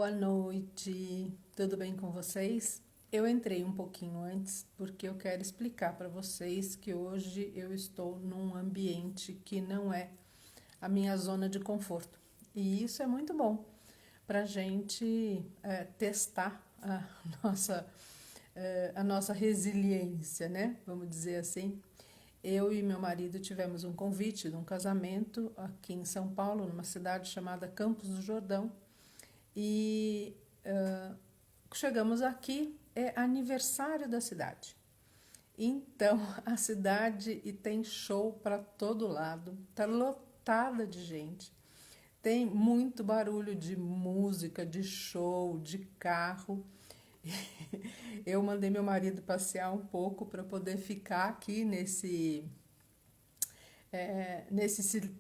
Boa noite, tudo bem com vocês? Eu entrei um pouquinho antes porque eu quero explicar para vocês que hoje eu estou num ambiente que não é a minha zona de conforto. E isso é muito bom para a gente testar nossa, a nossa resiliência, né? Vamos dizer assim. Eu e meu marido tivemos um convite de um casamento aqui em São Paulo, numa cidade chamada Campos do Jordão. E chegamos aqui, é aniversário da cidade. Então, a cidade e tem show para todo lado, tá lotada de gente. Tem muito barulho de música, de show, de carro. Eu mandei meu marido passear um pouco para poder ficar aqui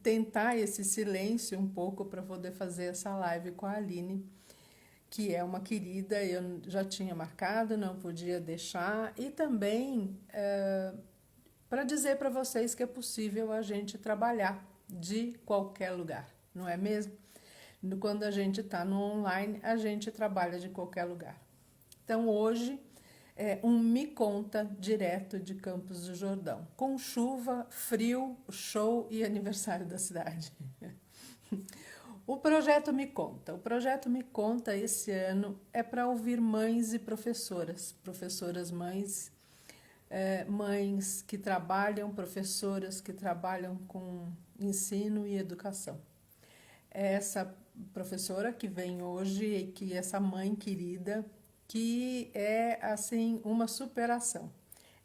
tentar esse silêncio um pouco para poder fazer essa live com a Aline, que é uma querida, eu já tinha marcado, não podia deixar, e também para dizer para vocês que é possível a gente trabalhar de qualquer lugar, não é mesmo? Quando a gente está no online, a gente trabalha de qualquer lugar. Então hoje é um Me Conta direto de Campos do Jordão, com chuva, frio, show e aniversário da cidade. O projeto Me Conta. O projeto Me Conta esse ano é para ouvir mães e professoras, professoras mães, mães que trabalham, professoras que trabalham com ensino e educação. É essa professora que vem hoje e que essa mãe querida, que é assim uma superação.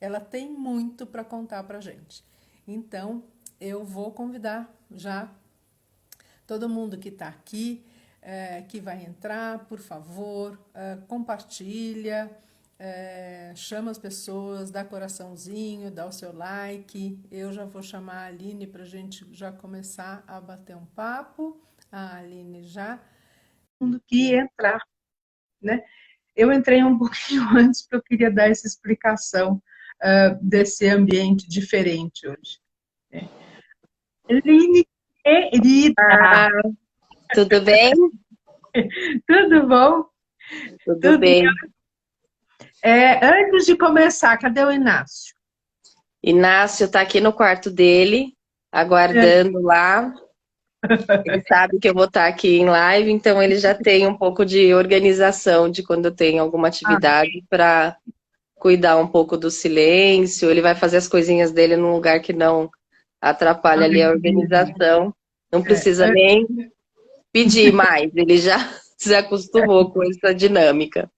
Ela tem muito para contar para gente. Então, eu vou convidar já todo mundo que está aqui, que vai entrar, por favor, compartilha, chama as pessoas, dá coraçãozinho, dá o seu like. Eu já vou chamar a Aline para a gente já começar a bater um papo. A Aline já. Mundo que entrar, né? Eu entrei um pouquinho antes porque eu queria dar essa explicação desse ambiente diferente hoje. Aline, querida, Ah, tudo bem? tudo bom? Tudo Tudo. bem. Antes de começar, cadê o Inácio? Inácio tá aqui no quarto dele, aguardando lá. Ele sabe que eu vou estar aqui em live, então ele já tem um pouco de organização de quando eu tenho alguma Ah, atividade para cuidar um pouco do silêncio. Ele vai fazer as coisinhas dele num lugar que não atrapalha ali a organização. Não precisa é, nem pedir mais, ele já se acostumou com essa dinâmica.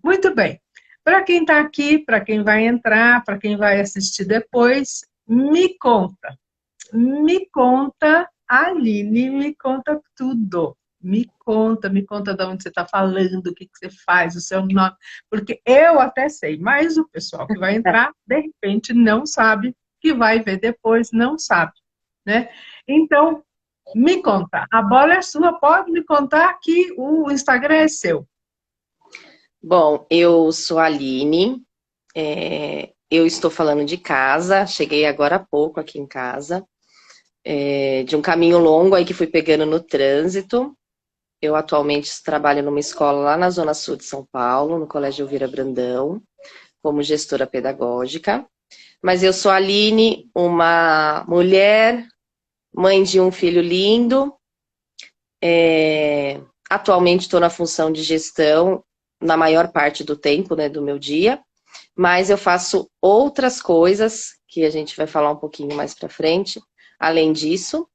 muito bem. Para quem está aqui, para quem vai entrar, para quem vai assistir depois, me conta, Aline, me conta tudo. Me conta de onde você está falando, o que você faz, o seu nome, porque eu até sei, mas o pessoal que vai entrar, de repente, não sabe, que vai ver depois, não sabe, né? Então, me conta, a bola é sua, pode me contar que o Instagram é seu. Bom, eu sou a Aline. Eu estou falando de casa, cheguei agora há pouco aqui em casa, de um caminho longo aí que fui pegando no trânsito. Eu atualmente trabalho numa escola lá na Zona Sul de São Paulo, no Colégio Elvira Brandão, como gestora pedagógica. Mas eu sou a Aline, uma mulher, mãe de um filho lindo. Atualmente estou na função de gestão na maior parte do tempo, né, do meu dia. Mas eu faço outras coisas que a gente vai falar um pouquinho mais para frente, além disso,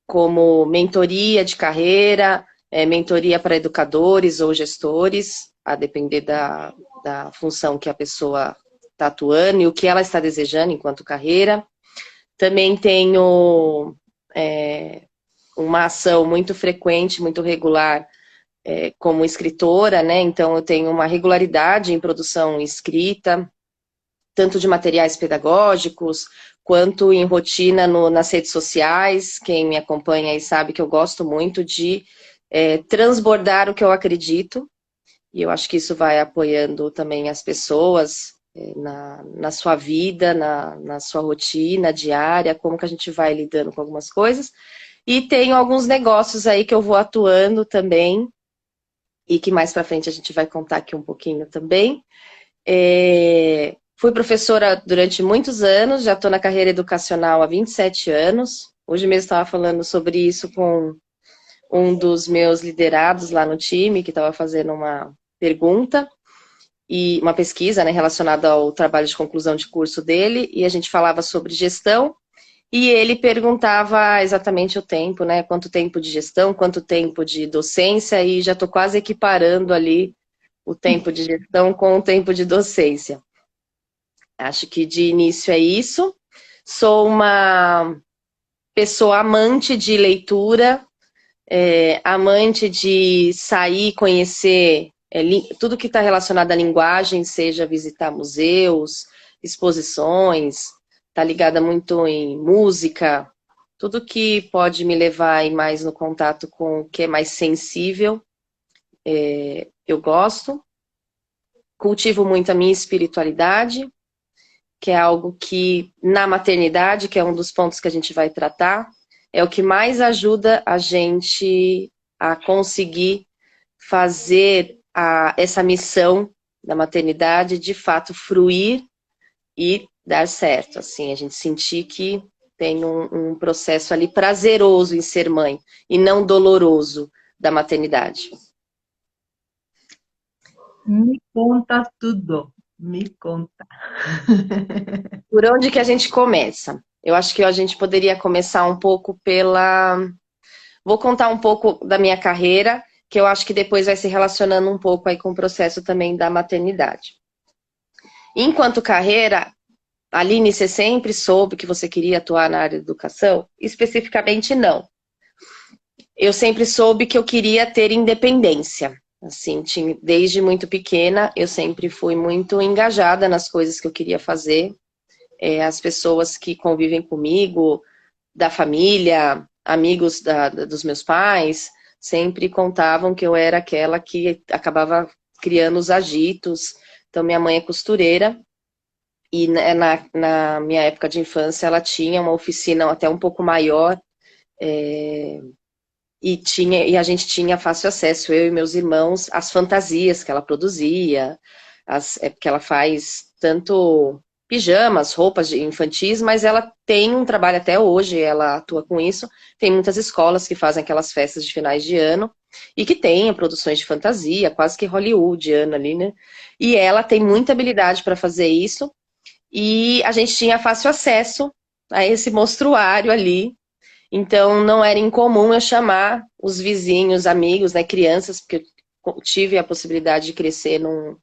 como mentoria de carreira, mentoria para educadores ou gestores, a depender da função que a pessoa está atuando e o que ela está desejando enquanto carreira. Também tenho uma ação muito frequente, muito regular, como escritora, né? Então eu tenho uma regularidade em produção escrita, tanto de materiais pedagógicos, quanto em rotina nas redes sociais. Quem me acompanha aí sabe que eu gosto muito de transbordar o que eu acredito, e eu acho que isso vai apoiando também as pessoas na sua vida, na sua rotina diária, como que a gente vai lidando com algumas coisas. E tenho alguns negócios aí que eu vou atuando também, e que mais para frente a gente vai contar aqui um pouquinho também. Fui professora durante muitos anos, já estou na carreira educacional há 27 anos. Hoje mesmo estava falando sobre isso com um dos meus liderados lá no time, que estava fazendo uma pergunta, e uma pesquisa, né, relacionada ao trabalho de conclusão de curso dele, e a gente falava sobre gestão, e ele perguntava exatamente o tempo, né, quanto tempo de gestão, quanto tempo de docência, e já estou quase equiparando ali o tempo de gestão com o tempo de docência. Acho que de início é isso. Sou uma pessoa amante de leitura, amante de sair, conhecer tudo que está relacionado à linguagem, seja visitar museus, exposições, está ligada muito em música, tudo que pode me levar aí mais no contato com o que é mais sensível, eu gosto. Cultivo muito a minha espiritualidade, que é algo que na maternidade, que é um dos pontos que a gente vai tratar, é o que mais ajuda a gente a conseguir fazer essa missão da maternidade de fato fruir e dar certo. Assim, a gente sentir que tem um processo ali prazeroso em ser mãe e não doloroso da maternidade. Me conta tudo, me conta. Por onde que a gente começa? Eu acho que a gente poderia começar um pouco pela... Vou contar um pouco da minha carreira, que eu acho que depois vai se relacionando um pouco aí com o processo também da maternidade. Enquanto carreira, Aline, você sempre soube que você queria atuar na área de educação? Especificamente, não. Eu sempre soube que eu queria ter independência. Assim, desde muito pequena, eu sempre fui muito engajada nas coisas que eu queria fazer. As pessoas que convivem comigo, da família, amigos dos meus pais, sempre contavam que eu era aquela que acabava criando os agitos. Então, minha mãe é costureira e na minha época de infância ela tinha uma oficina até um pouco maior e a gente tinha fácil acesso, eu e meus irmãos, às fantasias que ela produzia, porque ela faz tanto pijamas, roupas infantis, mas ela tem um trabalho até hoje, ela atua com isso. Tem muitas escolas que fazem aquelas festas de finais de ano e que tem produções de fantasia, quase que hollywoodiana ali, né? E ela tem muita habilidade para fazer isso e a gente tinha fácil acesso a esse mostruário ali. Então não era incomum eu chamar os vizinhos, amigos, né, crianças, porque eu tive a possibilidade de crescer num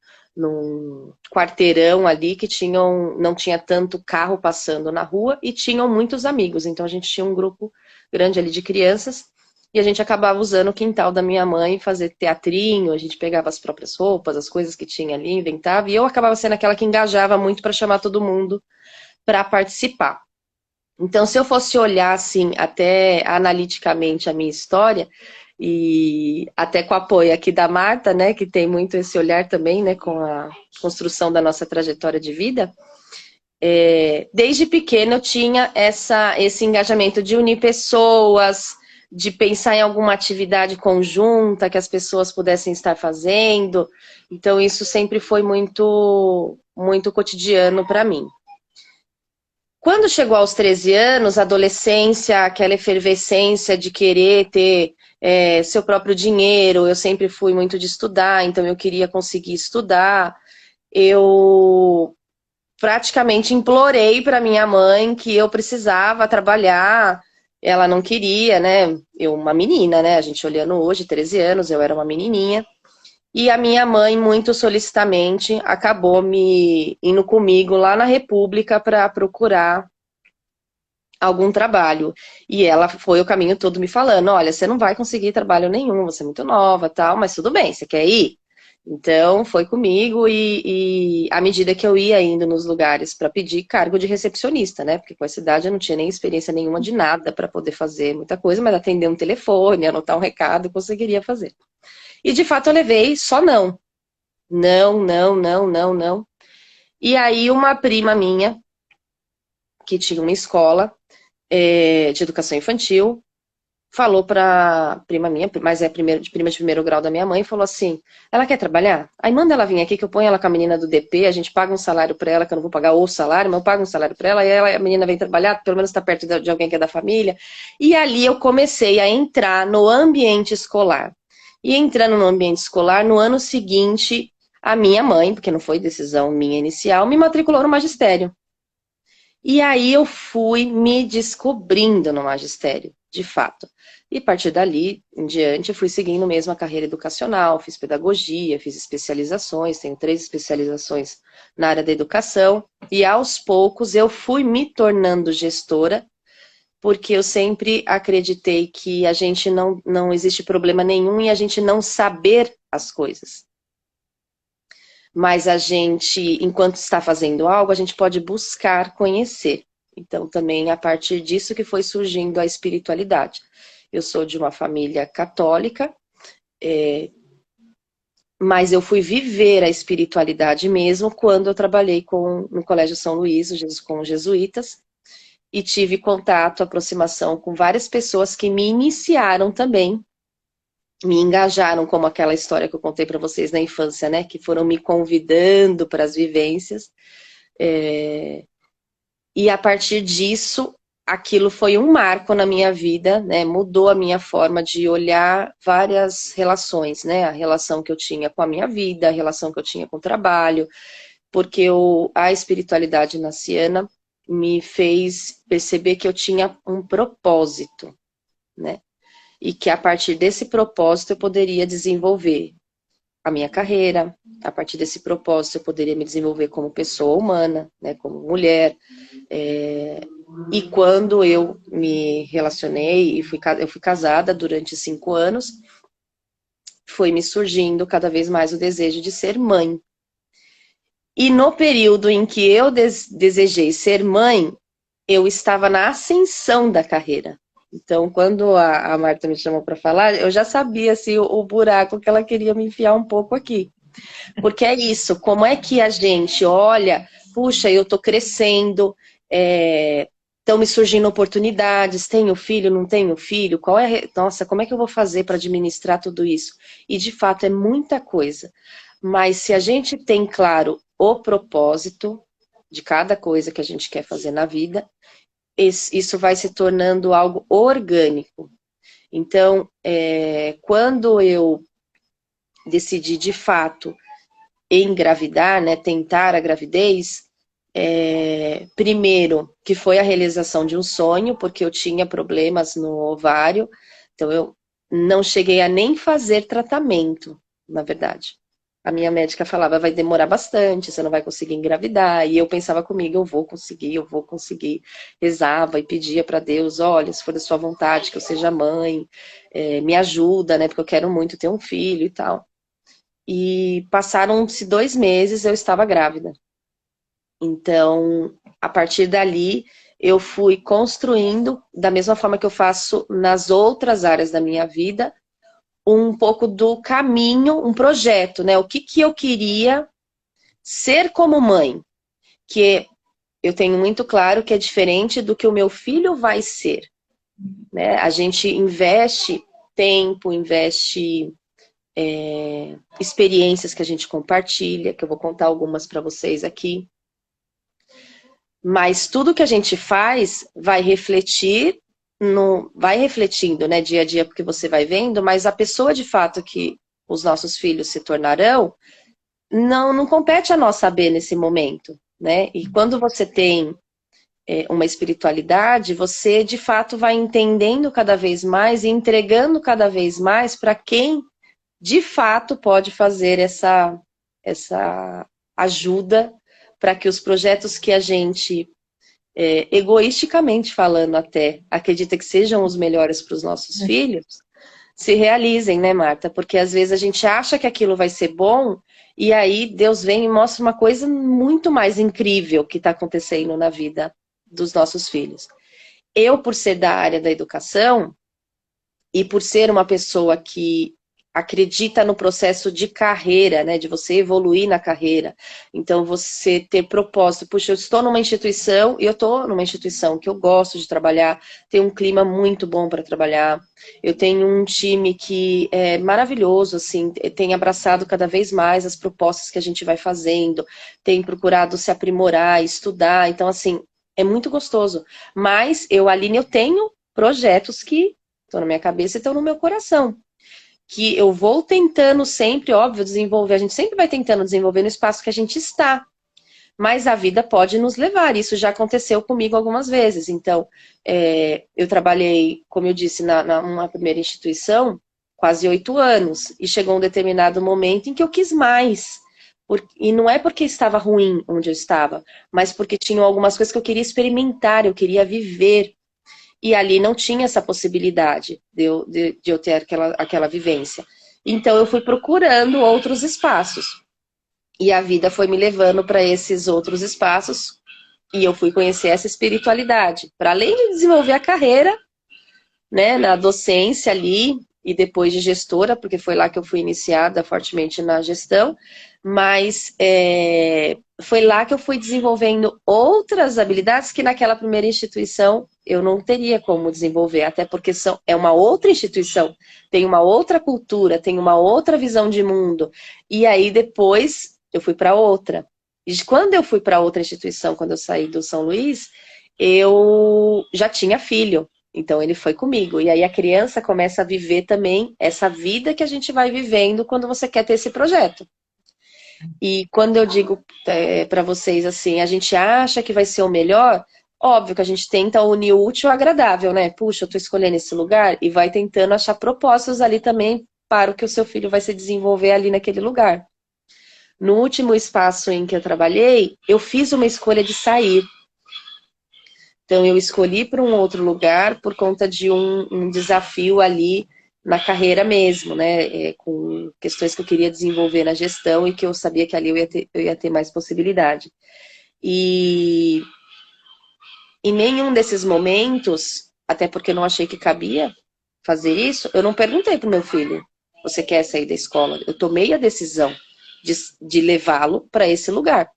quarteirão ali que não tinha tanto carro passando na rua e tinham muitos amigos. Então a gente tinha um grupo grande ali de crianças e a gente acabava usando o quintal da minha mãe fazer teatrinho, a gente pegava as próprias roupas, as coisas que tinha ali, inventava, e eu acabava sendo aquela que engajava muito para chamar todo mundo para participar. Então, se eu fosse olhar assim, até analiticamente a minha história, e até com o apoio aqui da Marta, né, que tem muito esse olhar também, né, com a construção da nossa trajetória de vida, desde pequena eu tinha esse engajamento de unir pessoas, de pensar em alguma atividade conjunta que as pessoas pudessem estar fazendo. Então, isso sempre foi muito, muito cotidiano para mim. Quando chegou aos 13 anos, a adolescência, aquela efervescência de querer ter seu próprio dinheiro, eu sempre fui muito de estudar, então eu queria conseguir estudar. Eu praticamente implorei para minha mãe que eu precisava trabalhar, ela não queria, né? Eu, uma menina, né? A gente olhando hoje, 13 anos, eu era uma menininha. E a minha mãe, muito solicitamente, acabou me indo comigo lá na República para procurar algum trabalho. E ela foi o caminho todo me falando, olha, você não vai conseguir trabalho nenhum, você é muito nova, tal, mas tudo bem, você quer ir? Então, foi comigo e à medida que eu ia indo nos lugares para pedir cargo de recepcionista, né? Porque com essa idade eu não tinha nem experiência nenhuma de nada para poder fazer muita coisa, mas atender um telefone, anotar um recado, eu conseguiria fazer. E de fato eu levei só não. Não, não, não, não, não. E aí uma prima minha, que tinha uma escola de educação infantil, falou pra prima minha, mas é prima de primeiro grau da minha mãe, falou assim, ela quer trabalhar? Aí manda ela vir aqui que eu ponho ela com a menina do DP, a gente paga um salário pra ela, que eu não vou pagar o salário, mas eu pago um salário pra ela, e a menina vem trabalhar, pelo menos tá perto de alguém que é da família. E ali eu comecei a entrar no ambiente escolar. E entrando no ambiente escolar, no ano seguinte, a minha mãe, porque não foi decisão minha inicial, me matriculou no magistério. E aí eu fui me descobrindo no magistério, de fato. E a partir dali em diante, eu fui seguindo mesmo a carreira educacional, fiz pedagogia, fiz especializações, tenho 3 especializações na área da educação, e aos poucos eu fui me tornando gestora, porque eu sempre acreditei que a gente não existe problema nenhum em a gente não saber as coisas. Mas a gente, enquanto está fazendo algo, a gente pode buscar conhecer. Então, também a partir disso que foi surgindo a espiritualidade. Eu sou de uma família católica, mas eu fui viver a espiritualidade mesmo quando eu trabalhei no Colégio São Luís, com os jesuítas, e tive contato, aproximação com várias pessoas que me iniciaram também, me engajaram, como aquela história que eu contei para vocês na infância, né? Que foram me convidando para as vivências. E a partir disso, aquilo foi um marco na minha vida, né? Mudou a minha forma de olhar várias relações, né? A relação que eu tinha com a minha vida, a relação que eu tinha com o trabalho, porque a espiritualidade naciana me fez perceber que eu tinha um propósito, né? E que a partir desse propósito eu poderia desenvolver a minha carreira, a partir desse propósito eu poderia me desenvolver como pessoa humana, né, como mulher. E quando eu me relacionei, eu fui casada durante 5 anos, foi me surgindo cada vez mais o desejo de ser mãe. E no período em que eu desejei ser mãe, eu estava na ascensão da carreira. Então, quando a Marta me chamou para falar, eu já sabia assim, o buraco que ela queria me enfiar um pouco aqui. Porque é isso, como é que a gente olha, puxa, eu estou crescendo, estão me surgindo oportunidades, tenho filho, não tenho filho, nossa, como é que eu vou fazer para administrar tudo isso? E de fato é muita coisa. Mas se a gente tem claro o propósito de cada coisa que a gente quer fazer na vida, isso vai se tornando algo orgânico. Então, quando eu decidi de fato engravidar, né, tentar a gravidez, primeiro que foi a realização de um sonho, porque eu tinha problemas no ovário, então eu não cheguei a nem fazer tratamento, na verdade. A minha médica falava, vai demorar bastante, você não vai conseguir engravidar. E eu pensava comigo, eu vou conseguir. Rezava e pedia para Deus, olha, se for da sua vontade, que eu seja mãe, me ajuda, né? Porque eu quero muito ter um filho e tal. E passaram-se 2 meses, eu estava grávida. Então, a partir dali, eu fui construindo, da mesma forma que eu faço nas outras áreas da minha vida, um pouco do caminho, um projeto, né? O que eu queria ser como mãe, que eu tenho muito claro que é diferente do que o meu filho vai ser, né? A gente investe tempo, investe experiências que a gente compartilha, que eu vou contar algumas para vocês aqui. Mas tudo que a gente faz vai refletir vai refletindo, né, dia a dia, porque você vai vendo, mas a pessoa de fato que os nossos filhos se tornarão, não compete a nós saber nesse momento, né? E quando você tem uma espiritualidade, você de fato vai entendendo cada vez mais e entregando cada vez mais para quem de fato pode fazer essa ajuda para que os projetos que a gente egoisticamente falando até, acredita que sejam os melhores para os nossos filhos, se realizem, né, Marta? Porque às vezes a gente acha que aquilo vai ser bom, e aí Deus vem e mostra uma coisa muito mais incrível que está acontecendo na vida dos nossos filhos. Eu, por ser da área da educação, e por ser uma pessoa que acredita no processo de carreira, né, de você evoluir na carreira. Então, você ter propósito. Puxa, eu estou numa instituição, e eu estou numa instituição que eu gosto de trabalhar, tem um clima muito bom para trabalhar, eu tenho um time que é maravilhoso, assim, tem abraçado cada vez mais as propostas que a gente vai fazendo, tem procurado se aprimorar, estudar, então, assim, é muito gostoso. Mas eu, Aline, eu tenho projetos que estão na minha cabeça e estão no meu coração, que eu vou tentando sempre, óbvio, desenvolver, a gente sempre vai tentando desenvolver no espaço que a gente está, mas a vida pode nos levar, isso já aconteceu comigo algumas vezes. Então, eu trabalhei, como eu disse, numa primeira instituição, quase 8 anos, e chegou um determinado momento em que eu quis mais, e não é porque estava ruim onde eu estava, mas porque tinham algumas coisas que eu queria experimentar, eu queria viver. E ali não tinha essa possibilidade de eu ter aquela vivência. Então eu fui procurando outros espaços. E a vida foi me levando para esses outros espaços. E eu fui conhecer essa espiritualidade. Para além de desenvolver a carreira, né, na docência ali, e depois de gestora, porque foi lá que eu fui iniciada fortemente na gestão, mas foi lá que eu fui desenvolvendo outras habilidades que naquela primeira instituição eu não teria como desenvolver, até porque é uma outra instituição, tem uma outra cultura, tem uma outra visão de mundo, e aí depois eu fui para outra. E quando eu fui para outra instituição, quando eu saí do São Luís, eu já tinha filho. Então ele foi comigo. E aí a criança começa a viver também essa vida que a gente vai vivendo quando você quer ter esse projeto. E quando eu digo para vocês assim, a gente acha que vai ser o melhor, óbvio que a gente tenta unir o útil ao agradável, né? Puxa, eu tô escolhendo esse lugar e vai tentando achar propósitos ali também para o que o seu filho vai se desenvolver ali naquele lugar. No último espaço em que eu trabalhei, eu fiz uma escolha de sair. Então, eu escolhi para um outro lugar por conta de um desafio ali na carreira mesmo, né? Com questões que eu queria desenvolver na gestão e que eu sabia que ali eu ia ter mais possibilidade. E em nenhum desses momentos, até porque eu não achei que cabia fazer isso, eu não perguntei para o meu filho, você quer sair da escola? Eu tomei a decisão de levá-lo para esse lugar,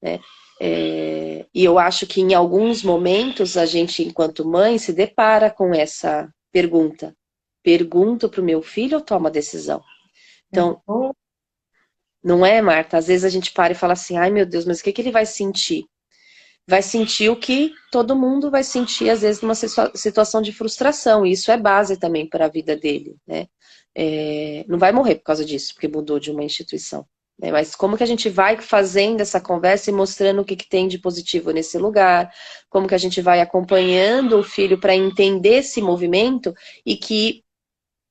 né? E eu acho que em alguns momentos a gente, enquanto mãe, se depara com essa pergunta. Pergunto para o meu filho ou tomo a decisão? Então, não é, Marta? Às vezes a gente para e fala assim, ai meu Deus, mas o que ele vai sentir? Vai sentir o que todo mundo vai sentir, às vezes, numa situação de frustração. E isso é base também para a vida dele, né? Não vai morrer por causa disso, porque mudou de uma instituição. Mas como que a gente vai fazendo essa conversa e mostrando o que tem de positivo nesse lugar, como que a gente vai acompanhando o filho para entender esse movimento, e que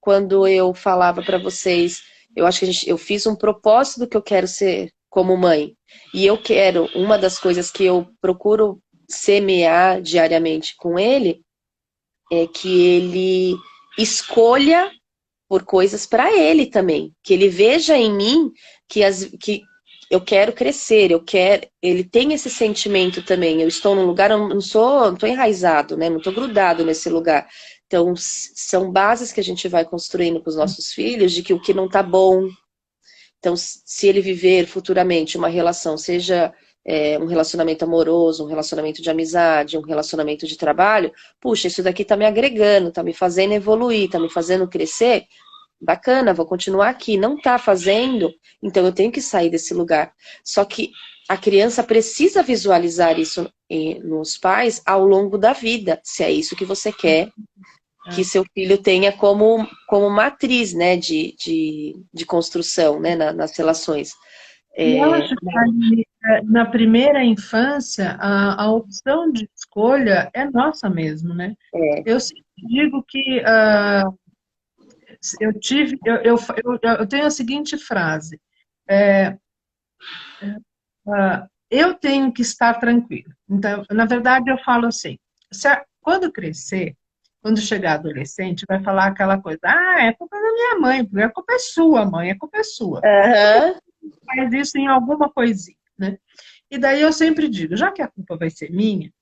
quando eu falava para vocês, eu acho que eu fiz um propósito do que eu quero ser como mãe, e eu quero, uma das coisas que eu procuro semear diariamente com ele, é que ele escolha por coisas para ele também, que ele veja em mim que eu quero crescer, ele tem esse sentimento também, eu estou num lugar, eu não estou enraizado, né? Não estou grudado nesse lugar. Então, são bases que a gente vai construindo com os nossos filhos, de que o que não está bom. Então, se ele viver futuramente uma relação, seja um relacionamento amoroso, um relacionamento de amizade, um relacionamento de trabalho, puxa, isso daqui está me agregando, está me fazendo evoluir, está me fazendo crescer, bacana, vou continuar aqui. Não está fazendo, então eu tenho que sair desse lugar. Só que a criança precisa visualizar isso nos pais ao longo da vida, se é isso que você quer que seu filho tenha como matriz, né, de construção, né, nas relações. Eu acho que na primeira infância, a opção de escolha é nossa mesmo, né? Eu sempre digo que eu tenho a seguinte frase, eu tenho que estar tranquilo. Então, na verdade, eu falo assim, quando crescer, quando chegar adolescente, vai falar aquela coisa, é culpa da minha mãe, porque a culpa é sua, mãe, a culpa é sua. Faz isso em alguma coisinha, né? E daí eu sempre digo, já que a culpa vai ser minha,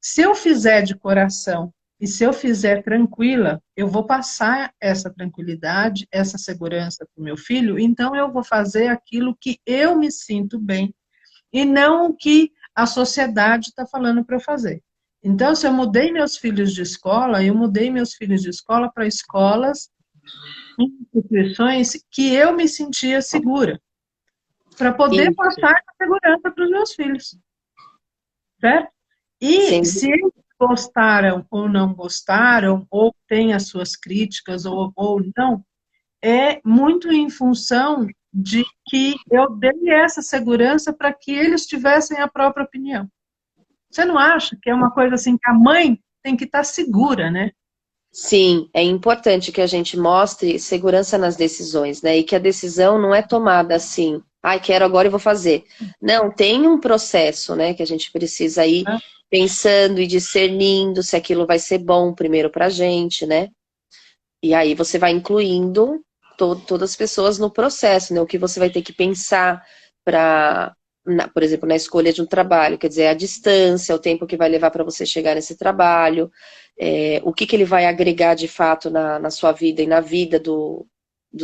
se eu fizer de coração E se eu fizer tranquila, eu vou passar essa tranquilidade, essa segurança para o meu filho, então eu vou fazer aquilo que eu me sinto bem e não o que a sociedade está falando para eu fazer. Então, se eu mudei meus filhos de escola, eu mudei meus filhos de escola para escolas, instituições que eu me sentia segura, para poder Isso, passar essa segurança para os meus filhos, certo? E sem se eles gostaram ou não gostaram, ou têm as suas críticas ou não, é muito em função de que eu dei essa segurança para que eles tivessem a própria opinião. Você não acha que é uma coisa assim que a mãe tem que estar segura, né? Sim, é importante que a gente mostre segurança nas decisões, né? E que a decisão não é tomada assim, ai, quero agora e vou fazer. Não, tem um processo, né, que a gente precisa ir pensando e discernindo se aquilo vai ser bom primeiro pra gente, né? E aí você vai incluindo todas as pessoas no processo, né? O que você vai ter que pensar para, por exemplo, na escolha de um trabalho, quer dizer, a distância, o tempo que vai levar para você chegar nesse trabalho, o que ele vai agregar de fato na sua vida e na vida do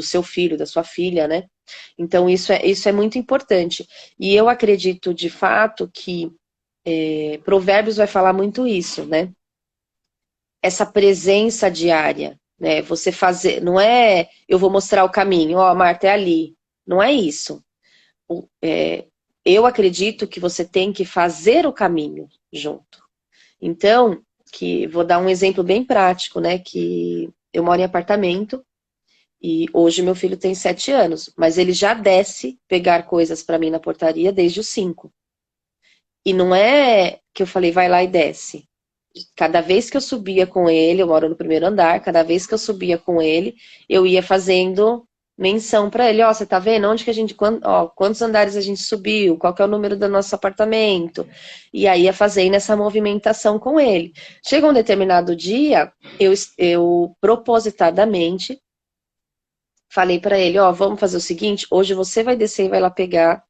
seu filho, da sua filha, né? Então isso é muito importante. E eu acredito de fato que Provérbios vai falar muito isso, né? Essa presença diária, né? Você fazer, não é eu vou mostrar o caminho, ó, Marta, é ali. Não é isso. Eu acredito que você tem que fazer o caminho junto. Então, vou dar um exemplo bem prático, né? Que eu moro em apartamento e hoje meu filho tem 7 anos, mas ele já desce pegar coisas para mim na portaria desde os 5. E não é que eu falei, vai lá e desce. Cada vez que eu subia com ele, eu moro no primeiro andar, cada vez que eu subia com ele, eu ia fazendo menção para ele, ó, você tá vendo onde que a gente, quantos andares a gente subiu, qual que é o número do nosso apartamento, e aí ia fazendo essa movimentação com ele. Chega um determinado dia, eu propositadamente falei para ele, ó, vamos fazer o seguinte, hoje você vai descer e vai lá pegar,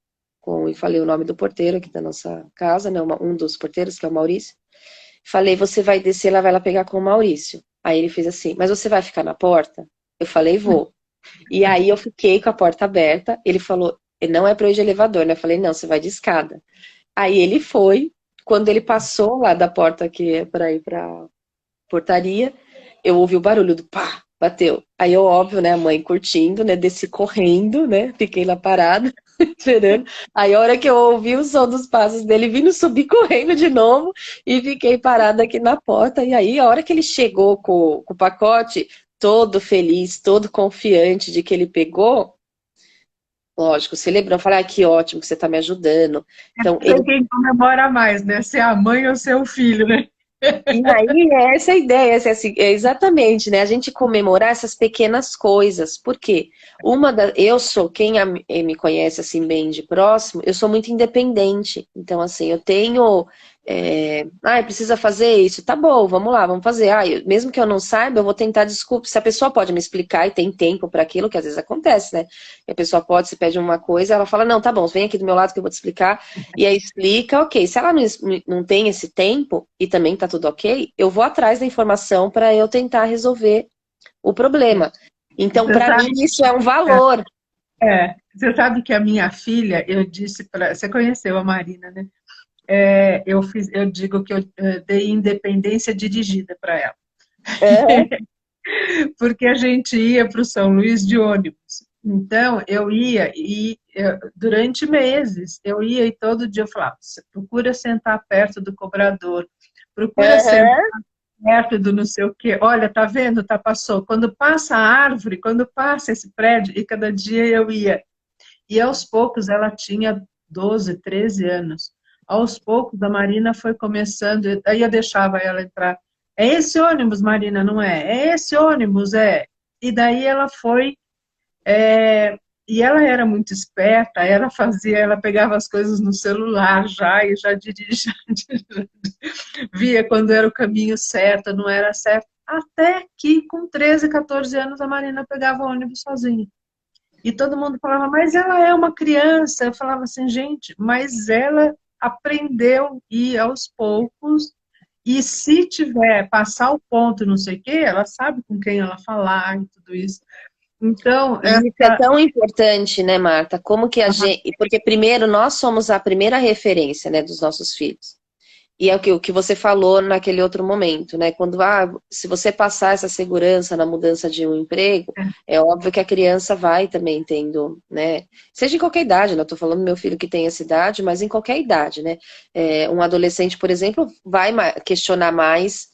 e falei o nome do porteiro aqui da nossa casa, né, um dos porteiros, que é o Maurício. Falei, você vai descer, ela vai lá pegar com o Maurício. Aí ele fez assim, mas você vai ficar na porta? Eu falei, vou. E aí eu fiquei com a porta aberta. Ele falou, não é pra eu ir de elevador, né? Eu falei, não, você vai de escada. Aí ele foi. Quando ele passou lá da porta que é pra ir pra portaria, eu ouvi o barulho do pá, bateu. Aí eu, óbvio, né, a mãe curtindo, né, desci correndo, né, fiquei lá parada, esperando. Aí a hora que eu ouvi o som dos passos dele, vindo subir correndo de novo e fiquei parada aqui na porta. E aí a hora que ele chegou com o pacote, todo feliz, todo confiante de que ele pegou, lógico, celebrou, eu falei, ah, que ótimo que você tá me ajudando. Então, É quem comemora mais, né? Se é a mãe ou seu filho, né? e aí, essa é a ideia, assim, exatamente, né? A gente comemorar essas pequenas coisas. Por quê? Eu sou, quem me conhece assim bem de próximo, eu sou muito independente. Então, assim, eu tenho. Precisa fazer isso. Tá bom, vamos lá, vamos fazer. Mesmo que eu não saiba, eu vou tentar desculpa. Se a pessoa pode me explicar e tem tempo para aquilo, que às vezes acontece, né? E a pessoa pode, se pede uma coisa, ela fala, não, tá bom, vem aqui do meu lado que eu vou te explicar. E aí explica, ok. Se ela não tem esse tempo e também tá tudo ok, eu vou atrás da informação para eu tentar resolver o problema. Então, para mim, isso é um valor. Você sabe que a minha filha, eu disse para. Você conheceu a Marina, né? Eu digo que eu dei independência dirigida para ela. Porque a gente ia para o São Luís de ônibus. Então, eu ia durante meses, eu ia e todo dia eu falava, procura sentar perto do cobrador, procura sentar perto do não sei o quê. Olha, tá vendo? Passou. Quando passa a árvore, quando passa esse prédio, e cada dia eu ia. E aos poucos ela tinha 12, 13 anos. Aos poucos a Marina foi começando, aí eu deixava ela entrar. É esse ônibus, Marina, não é? É esse ônibus, é. E daí ela foi, e ela era muito esperta, ela pegava as coisas no celular já, e já dirigia, via quando era o caminho certo, não era certo. Até que com 13, 14 anos a Marina pegava o ônibus sozinha. E todo mundo falava, mas ela é uma criança. Eu falava assim, gente, mas ela aprendeu e aos poucos, E se tiver, passar o ponto, não sei o quê, ela sabe com quem ela falar e tudo isso. Então, E isso é tão importante, né, Marta? Como que a gente... Porque primeiro, nós somos a primeira referência, né, dos nossos filhos. E é o que você falou naquele outro momento, né? Quando, se você passar essa segurança na mudança de um emprego, é óbvio que a criança vai também tendo, né? Seja em qualquer idade, né? Eu tô falando do meu filho que tem essa idade, mas em qualquer idade, né? Um adolescente, por exemplo, vai questionar mais,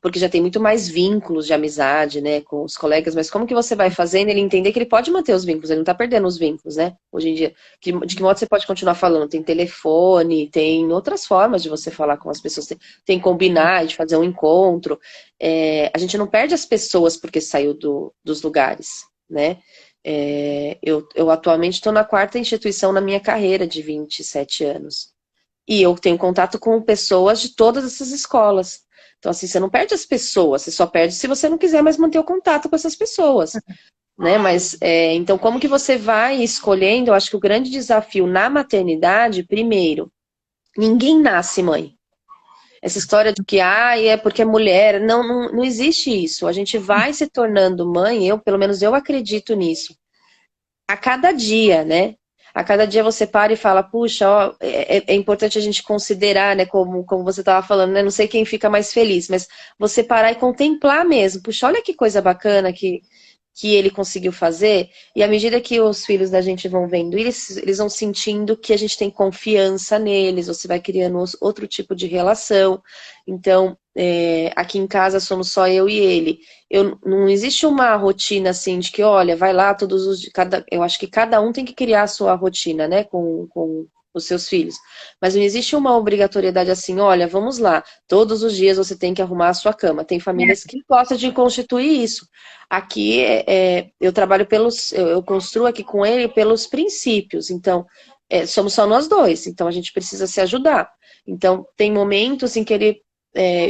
porque já tem muito mais vínculos de amizade, né, com os colegas, mas como que você vai fazendo ele entender que ele pode manter os vínculos, ele não tá perdendo os vínculos, né, hoje em dia. De que modo você pode continuar falando? Tem telefone, tem outras formas de você falar com as pessoas, tem combinar, de fazer um encontro. A gente não perde as pessoas porque saiu dos lugares, né. Eu atualmente estou na 4ª instituição na minha carreira de 27 anos. E eu tenho contato com pessoas de todas essas escolas. Então, assim, você não perde as pessoas, você só perde se você não quiser mais manter o contato com essas pessoas, né? Mas, então, como que você vai escolhendo? Eu acho que o grande desafio na maternidade, primeiro, ninguém nasce mãe. Essa história de que, é porque é mulher, não existe isso. A gente vai se tornando mãe, pelo menos eu acredito nisso, a cada dia, né? A cada dia você para e fala, puxa, ó, é importante a gente considerar, né, como você estava falando, né, não sei quem fica mais feliz, mas você parar e contemplar mesmo, puxa, olha que coisa bacana que ele conseguiu fazer, e à medida que os filhos da gente vão vendo, eles vão sentindo que a gente tem confiança neles, você vai criando outro tipo de relação. Então, aqui em casa somos só eu e ele. Não existe uma rotina assim de que, olha, vai lá todos os dias. Eu acho que cada um tem que criar a sua rotina, né, com os seus filhos. Mas não existe uma obrigatoriedade assim, olha, vamos lá, todos os dias você tem que arrumar a sua cama. Tem famílias que gostam de constituir isso. Aqui eu trabalho eu construo aqui com ele pelos princípios. Então, somos só nós dois, então a gente precisa se ajudar. Então, tem momentos em que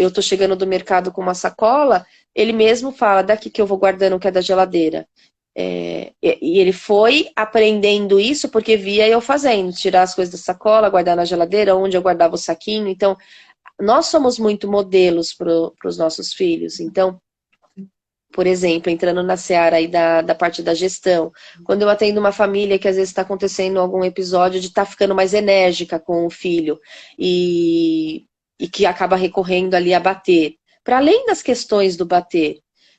eu tô chegando do mercado com uma sacola, ele mesmo fala, daqui que eu vou guardando o que é da geladeira. E ele foi aprendendo isso porque via eu fazendo, tirar as coisas da sacola, guardar na geladeira, onde eu guardava o saquinho. Então, nós somos muito modelos para os nossos filhos. Então, por exemplo, entrando na seara aí da parte da gestão, quando eu atendo uma família que às vezes está acontecendo algum episódio de estar ficando mais enérgica com o filho e que acaba recorrendo ali a bater, para além das questões do bater,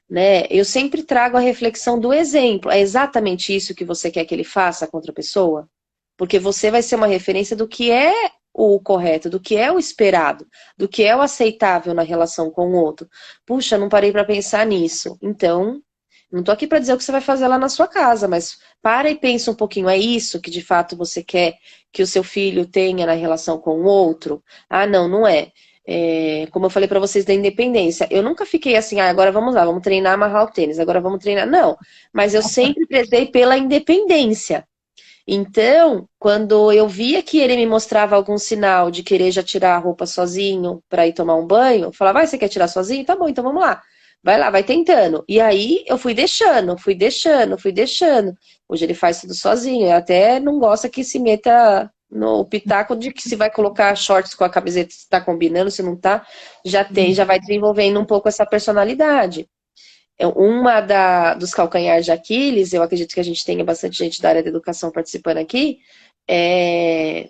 né? Eu sempre trago a reflexão do exemplo. É exatamente isso que você quer que ele faça contra a pessoa? Porque você vai ser uma referência do que é o correto, do que é o esperado, do que é o aceitável na relação com o outro. Puxa, não parei para pensar nisso. Então, não tô aqui para dizer o que você vai fazer lá na sua casa, mas para e pensa um pouquinho, é isso que de fato você quer que o seu filho tenha na relação com o outro? Ah, não é. Como eu falei para vocês da independência, eu nunca fiquei assim, agora vamos lá, vamos treinar, amarrar o tênis, agora vamos treinar. Não, mas eu sempre prezei pela independência. Então, quando eu via que ele me mostrava algum sinal de querer já tirar a roupa sozinho para ir tomar um banho, eu falava, você quer tirar sozinho? Tá bom, então vamos lá. Vai lá, vai tentando. E aí eu fui deixando. Hoje ele faz tudo sozinho. Eu até não gosta que se meta no pitaco de que se vai colocar shorts com a camiseta, se tá combinando, se não tá, já vai desenvolvendo um pouco essa personalidade. Uma dos calcanhares de Aquiles, eu acredito que a gente tenha bastante gente da área da educação participando aqui, é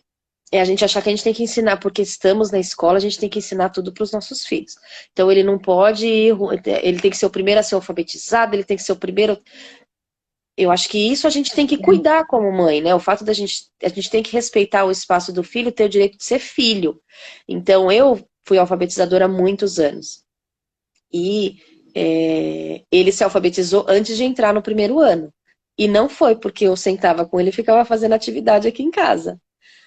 a gente achar que a gente tem que ensinar, porque estamos na escola, a gente tem que ensinar tudo para os nossos filhos. Então ele não pode ir, ele tem que ser o primeiro a ser alfabetizado, ele tem que ser o primeiro... Eu acho que isso a gente tem que cuidar como mãe, né? O fato a gente tem que respeitar o espaço do filho, ter o direito de ser filho. Então eu fui alfabetizadora há muitos anos. E ele se alfabetizou antes de entrar no 1º ano. E não foi porque eu sentava com ele e ficava fazendo atividade aqui em casa.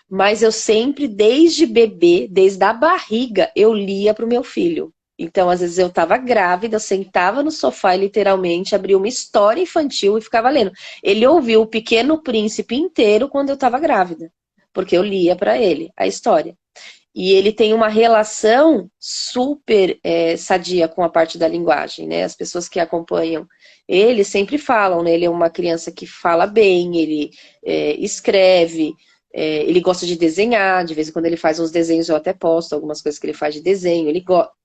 Mas eu sempre, desde bebê, desde a barriga, eu lia para o meu filho. Então, às vezes eu estava grávida, eu sentava no sofá e literalmente abria uma história infantil e ficava lendo. Ele ouviu o Pequeno Príncipe inteiro quando eu estava grávida, porque eu lia para ele a história. E ele tem uma relação super sadia com a parte da linguagem, né? As pessoas que acompanham ele sempre falam, né? Ele é uma criança que fala bem, ele escreve, Ele gosta de desenhar, de vez em quando ele faz uns desenhos, eu até posto algumas coisas que ele faz de desenho.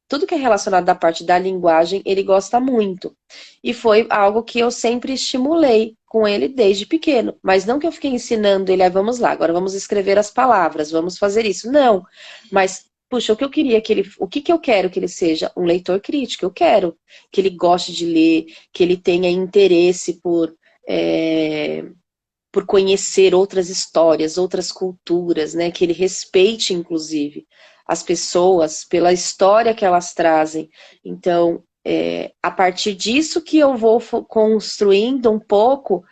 Tudo que é relacionado da parte da linguagem, ele gosta muito. E foi algo que eu sempre estimulei com ele desde pequeno. Mas não que eu fiquei ensinando ele, vamos lá, agora vamos escrever as palavras, vamos fazer isso. Não. Mas, puxa, o que eu quero que ele seja? Um leitor crítico. Eu quero que ele goste de ler, que ele tenha interesse por conhecer outras histórias, outras culturas, né? Que ele respeite, inclusive, as pessoas pela história que elas trazem. Então, a partir disso que eu vou construindo um pouco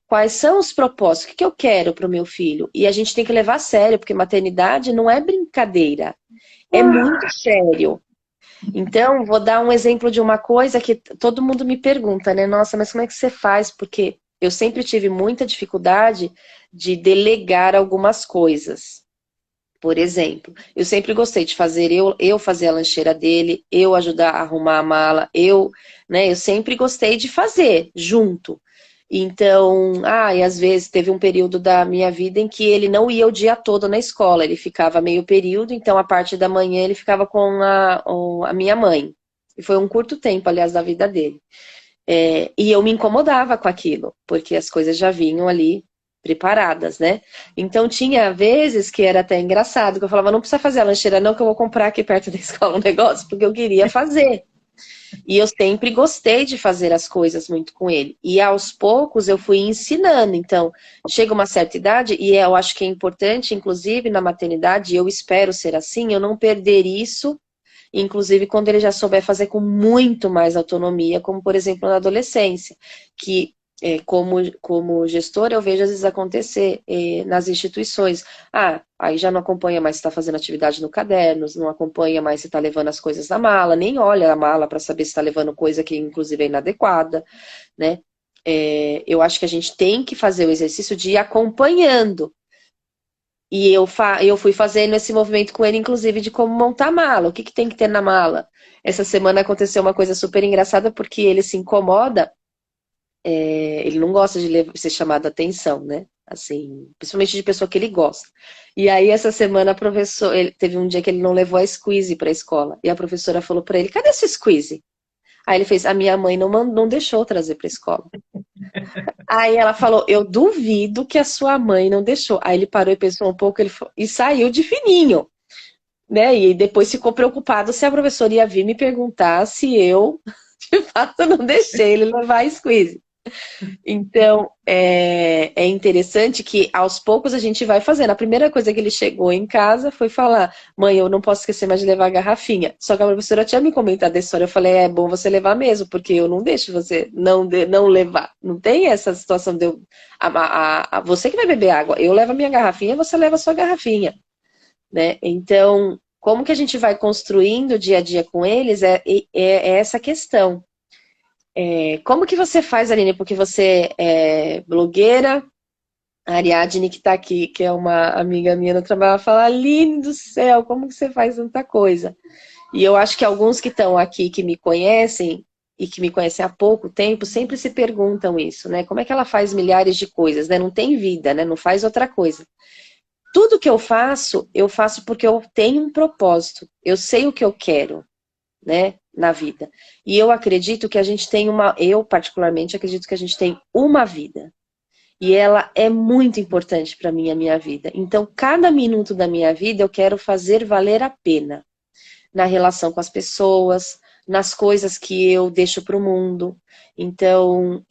quais são os propósitos, o que eu quero para o meu filho. E a gente tem que levar a sério, porque maternidade não é brincadeira, é muito sério. Então, vou dar um exemplo de uma coisa que todo mundo me pergunta, né? Nossa, mas como é que você faz? Porque eu sempre tive muita dificuldade de delegar algumas coisas. Por exemplo, eu sempre gostei de fazer, eu fazer a lancheira dele, eu ajudar a arrumar a mala, né? Eu sempre gostei de fazer junto. Então, e às vezes teve um período da minha vida em que ele não ia o dia todo na escola, ele ficava meio período, então a parte da manhã ele ficava com a minha mãe. E foi um curto tempo, aliás, da vida dele. E eu me incomodava com aquilo, porque as coisas já vinham ali preparadas, né? Então tinha vezes que era até engraçado, que eu falava, não precisa fazer a lancheira não, que eu vou comprar aqui perto da escola um negócio, porque eu queria fazer. E eu sempre gostei de fazer as coisas muito com ele. E aos poucos eu fui ensinando. Então, chega uma certa idade, e eu acho que é importante, inclusive na maternidade, e eu espero ser assim, eu não perder isso, inclusive quando ele já souber fazer com muito mais autonomia, como por exemplo na adolescência, que como gestora eu vejo às vezes acontecer nas instituições. Aí já não acompanha mais se está fazendo atividade no caderno, não acompanha mais se está levando as coisas na mala, nem olha a mala para saber se está levando coisa que inclusive é inadequada, né? Eu acho que a gente tem que fazer o exercício de ir acompanhando. E eu fui fazendo esse movimento com ele, inclusive, de como montar a mala. O que tem que ter na mala? Essa semana aconteceu uma coisa super engraçada, porque ele se incomoda, ele não gosta de ser chamado a atenção, né? Assim, principalmente de pessoa que ele gosta. E aí, essa semana, teve um dia que ele não levou a squeeze para a escola. E a professora falou para ele, cadê esse squeeze? Aí ele fez, a minha mãe não deixou trazer para a escola. Aí ela falou, eu duvido que a sua mãe não deixou. Aí ele parou e pensou um pouco e saiu de fininho, né? E depois ficou preocupado se a professora ia vir me perguntar se eu, de fato, não deixei ele levar a squeeze. Então, é interessante que aos poucos a gente vai fazendo. A primeira coisa que ele chegou em casa foi falar, mãe, eu não posso esquecer mais de levar a garrafinha. Só que a professora tinha me comentado a história. Eu falei, é bom você levar mesmo, porque eu não deixo você não levar. Não tem essa situação de você que vai beber água. Eu levo a minha garrafinha, você leva a sua garrafinha, né? Então, como que a gente vai construindo o dia a dia com eles é essa questão. Como que você faz, Aline? Porque você é blogueira, a Ariadne que está aqui, que é uma amiga minha no trabalho, ela fala, Aline do céu, como que você faz tanta coisa? E eu acho que alguns que estão aqui, que me conhecem, e que me conhecem há pouco tempo, sempre se perguntam isso, né? Como é que ela faz milhares de coisas, né? Não tem vida, né? Não faz outra coisa. Tudo que eu faço porque eu tenho um propósito. Eu sei o que eu quero, né? Na vida. E eu acredito que a gente tem eu particularmente acredito que a gente tem uma vida. E ela é muito importante para mim, a minha vida. Então, cada minuto da minha vida eu quero fazer valer a pena. Na relação com as pessoas, nas coisas que eu deixo para o mundo. Então,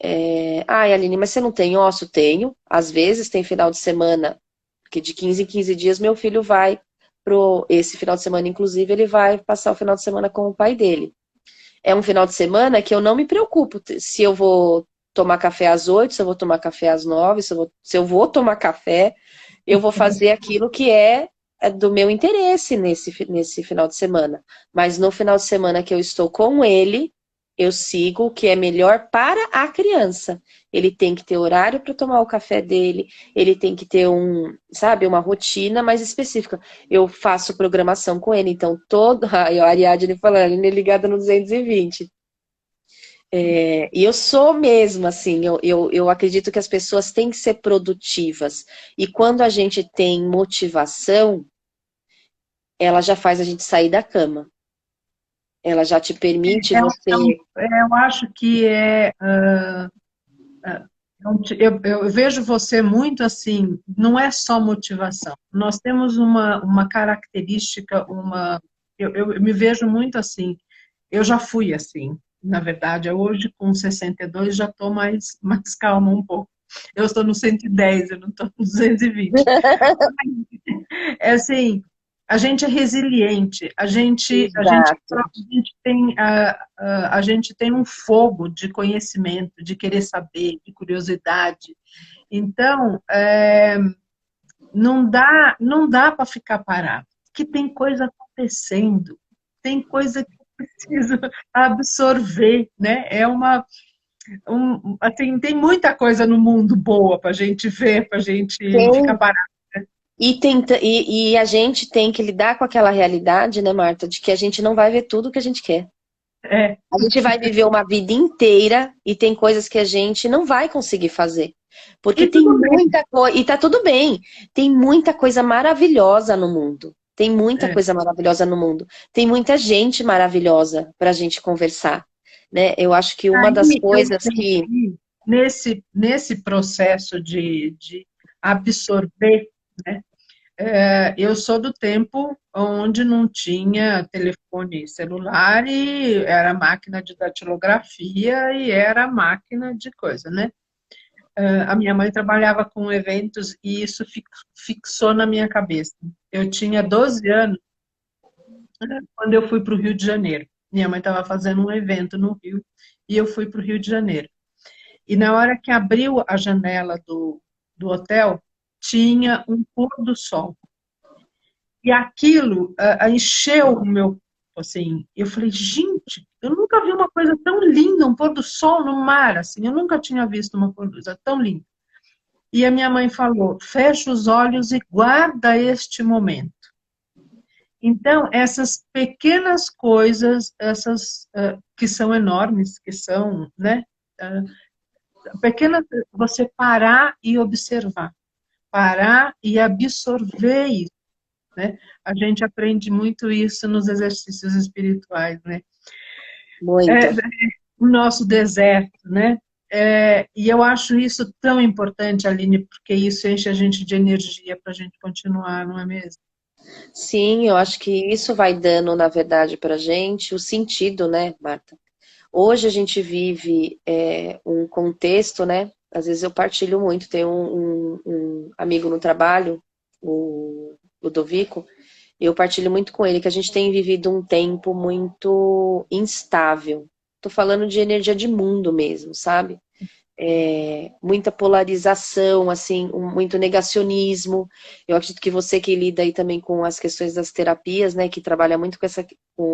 Aline, mas você não tem ócio? Tenho. Às vezes tem final de semana, porque de 15 em 15 dias meu filho vai esse final de semana, inclusive, ele vai passar o final de semana com o pai dele. É um final de semana que eu não me preocupo se eu vou tomar café às 8, se eu vou tomar café às 9, se eu vou tomar café, eu vou fazer aquilo que é do meu interesse nesse final de semana. Mas no final de semana que eu estou com ele, eu sigo o que é melhor para a criança. Ele tem que ter horário para tomar o café dele, ele tem que ter uma rotina mais específica. Eu faço programação com ele, então a Ariadne falando, ele é ligada no 220. E eu sou mesmo, assim, eu acredito que as pessoas têm que ser produtivas. E quando a gente tem motivação, ela já faz a gente sair da cama. Ela já te permite É, você. eu acho que eu vejo você muito assim, não é só motivação. Nós temos uma característica, eu me vejo muito assim. Eu já fui assim, na verdade. Hoje, com 62, já estou mais calma um pouco. Eu estou no 110, eu não estou no 220. É assim, a gente é resiliente, Exato. a gente tem um fogo de conhecimento, de querer saber, de curiosidade. Então, não dá para ficar parado, porque tem coisa acontecendo, tem coisa que eu preciso absorver, né? Assim, tem muita coisa no mundo boa para a gente ver, para a gente não ficar Tem. parado. E a gente tem que lidar com aquela realidade, né, Marta, de que a gente não vai ver tudo o que a gente quer. É, A gente vai viver uma vida inteira e tem coisas que a gente não vai conseguir fazer. Porque e tem tudo bem. muita coisa, e tá tudo bem. Tem muita coisa maravilhosa no mundo. Tem muita É. coisa maravilhosa no mundo. Tem muita gente maravilhosa para a gente conversar, né? Eu acho que uma das Aí eu coisas que senti, nesse processo de absorver, né? Eu sou do tempo onde não tinha telefone celular e era máquina de datilografia e era máquina de coisa, né? A minha mãe trabalhava com eventos e isso fixou na minha cabeça. Eu tinha 12 anos quando eu fui para o Rio de Janeiro. Minha mãe estava fazendo um evento no Rio e eu fui para o Rio de Janeiro. E na hora que abriu a janela do hotel, tinha um pôr do sol. E aquilo encheu o meu corpo, assim. Eu falei, gente, eu nunca vi uma coisa tão linda, um pôr do sol no mar, assim. Eu nunca tinha visto uma coisa tão linda. E a minha mãe falou, fecha os olhos e guarda este momento. Então, essas pequenas coisas, essas que são enormes, que são, né? Pequenas, você parar e observar, parar e absorver isso, né? A gente aprende muito isso nos exercícios espirituais, né? É, muito. o nosso deserto, né? E eu acho isso tão importante, Aline, porque isso enche a gente de energia para a gente continuar, não é mesmo? Sim, eu acho que isso vai dando, na verdade, pra gente o sentido, né, Marta? Hoje a gente vive um contexto, né? Às vezes eu partilho muito. Tem um amigo no trabalho, o Ludovico, e eu partilho muito com ele que a gente tem vivido um tempo muito instável. Tô falando de energia de mundo mesmo, sabe? Muita polarização, assim, muito negacionismo. Eu acredito que você que lida aí também com as questões das terapias, né, que trabalha muito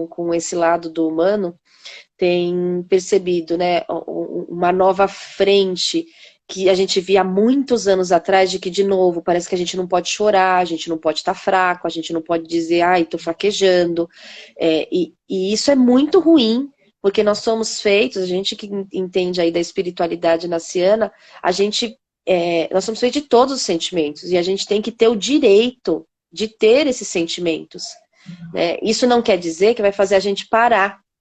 com esse lado do humano, tem percebido, né, uma nova frente que a gente via há muitos anos atrás, de que, de novo, parece que a gente não pode chorar, a gente não pode estar fraco, a gente não pode dizer, ai, tô fraquejando. E isso é muito ruim, porque nós somos feitos, a gente que entende aí da espiritualidade naciana, nós somos feitos de todos os sentimentos, e a gente tem que ter o direito de ter esses sentimentos, né? Isso não quer dizer que vai fazer a gente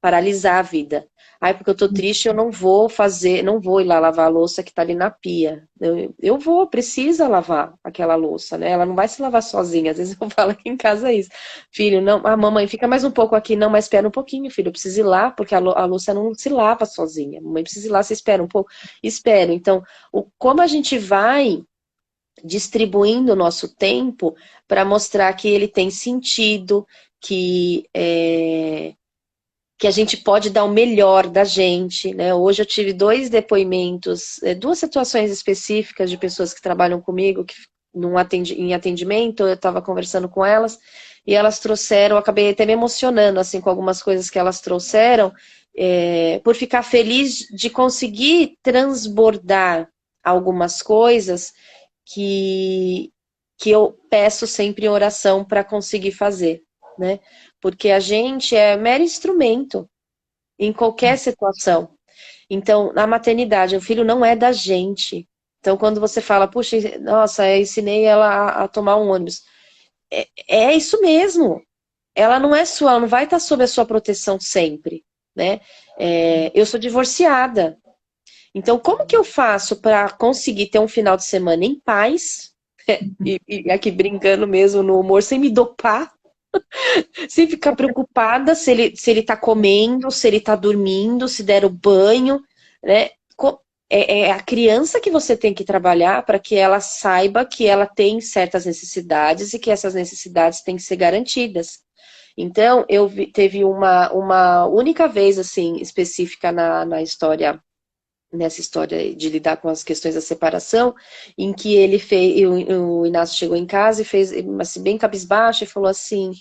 paralisar a vida. Ai, porque eu tô triste, eu não vou ir lá lavar a louça que tá ali na pia. Precisa lavar aquela louça, né? Ela não vai se lavar sozinha. Às vezes eu falo aqui em casa isso. Filho, não, mamãe, fica mais um pouco aqui. Não, mas espera um pouquinho, filho. Eu preciso ir lá, porque a louça não se lava sozinha. Mamãe precisa ir lá, você espera um pouco. Espero. Então, como a gente vai distribuindo o nosso tempo para mostrar que ele tem sentido, que a gente pode dar o melhor da gente, né? Hoje eu tive 2 depoimentos, 2 situações específicas de pessoas que trabalham comigo, que em atendimento, eu estava conversando com elas, e elas trouxeram, eu acabei até me emocionando, assim, com algumas coisas que elas trouxeram, por ficar feliz de conseguir transbordar algumas coisas que eu peço sempre em oração para conseguir fazer, né? Porque a gente é mero instrumento em qualquer situação. Então, na maternidade, o filho não é da gente. Então, quando você fala, puxa, nossa, eu ensinei ela a tomar um ônibus. É isso mesmo. Ela não é sua, ela não vai estar sob a sua proteção sempre, né? Eu sou divorciada. Então, como que eu faço para conseguir ter um final de semana em paz? E aqui brincando mesmo no humor, sem me dopar, sem ficar preocupada se ele tá comendo, se ele tá dormindo, se der o banho, né? É a criança que você tem que trabalhar para que ela saiba que ela tem certas necessidades e que essas necessidades têm que ser garantidas. Então, teve uma única vez, assim, específica nessa história de lidar com as questões da separação, em que ele fez, o Inácio chegou em casa e fez, assim, bem cabisbaixo, e falou assim,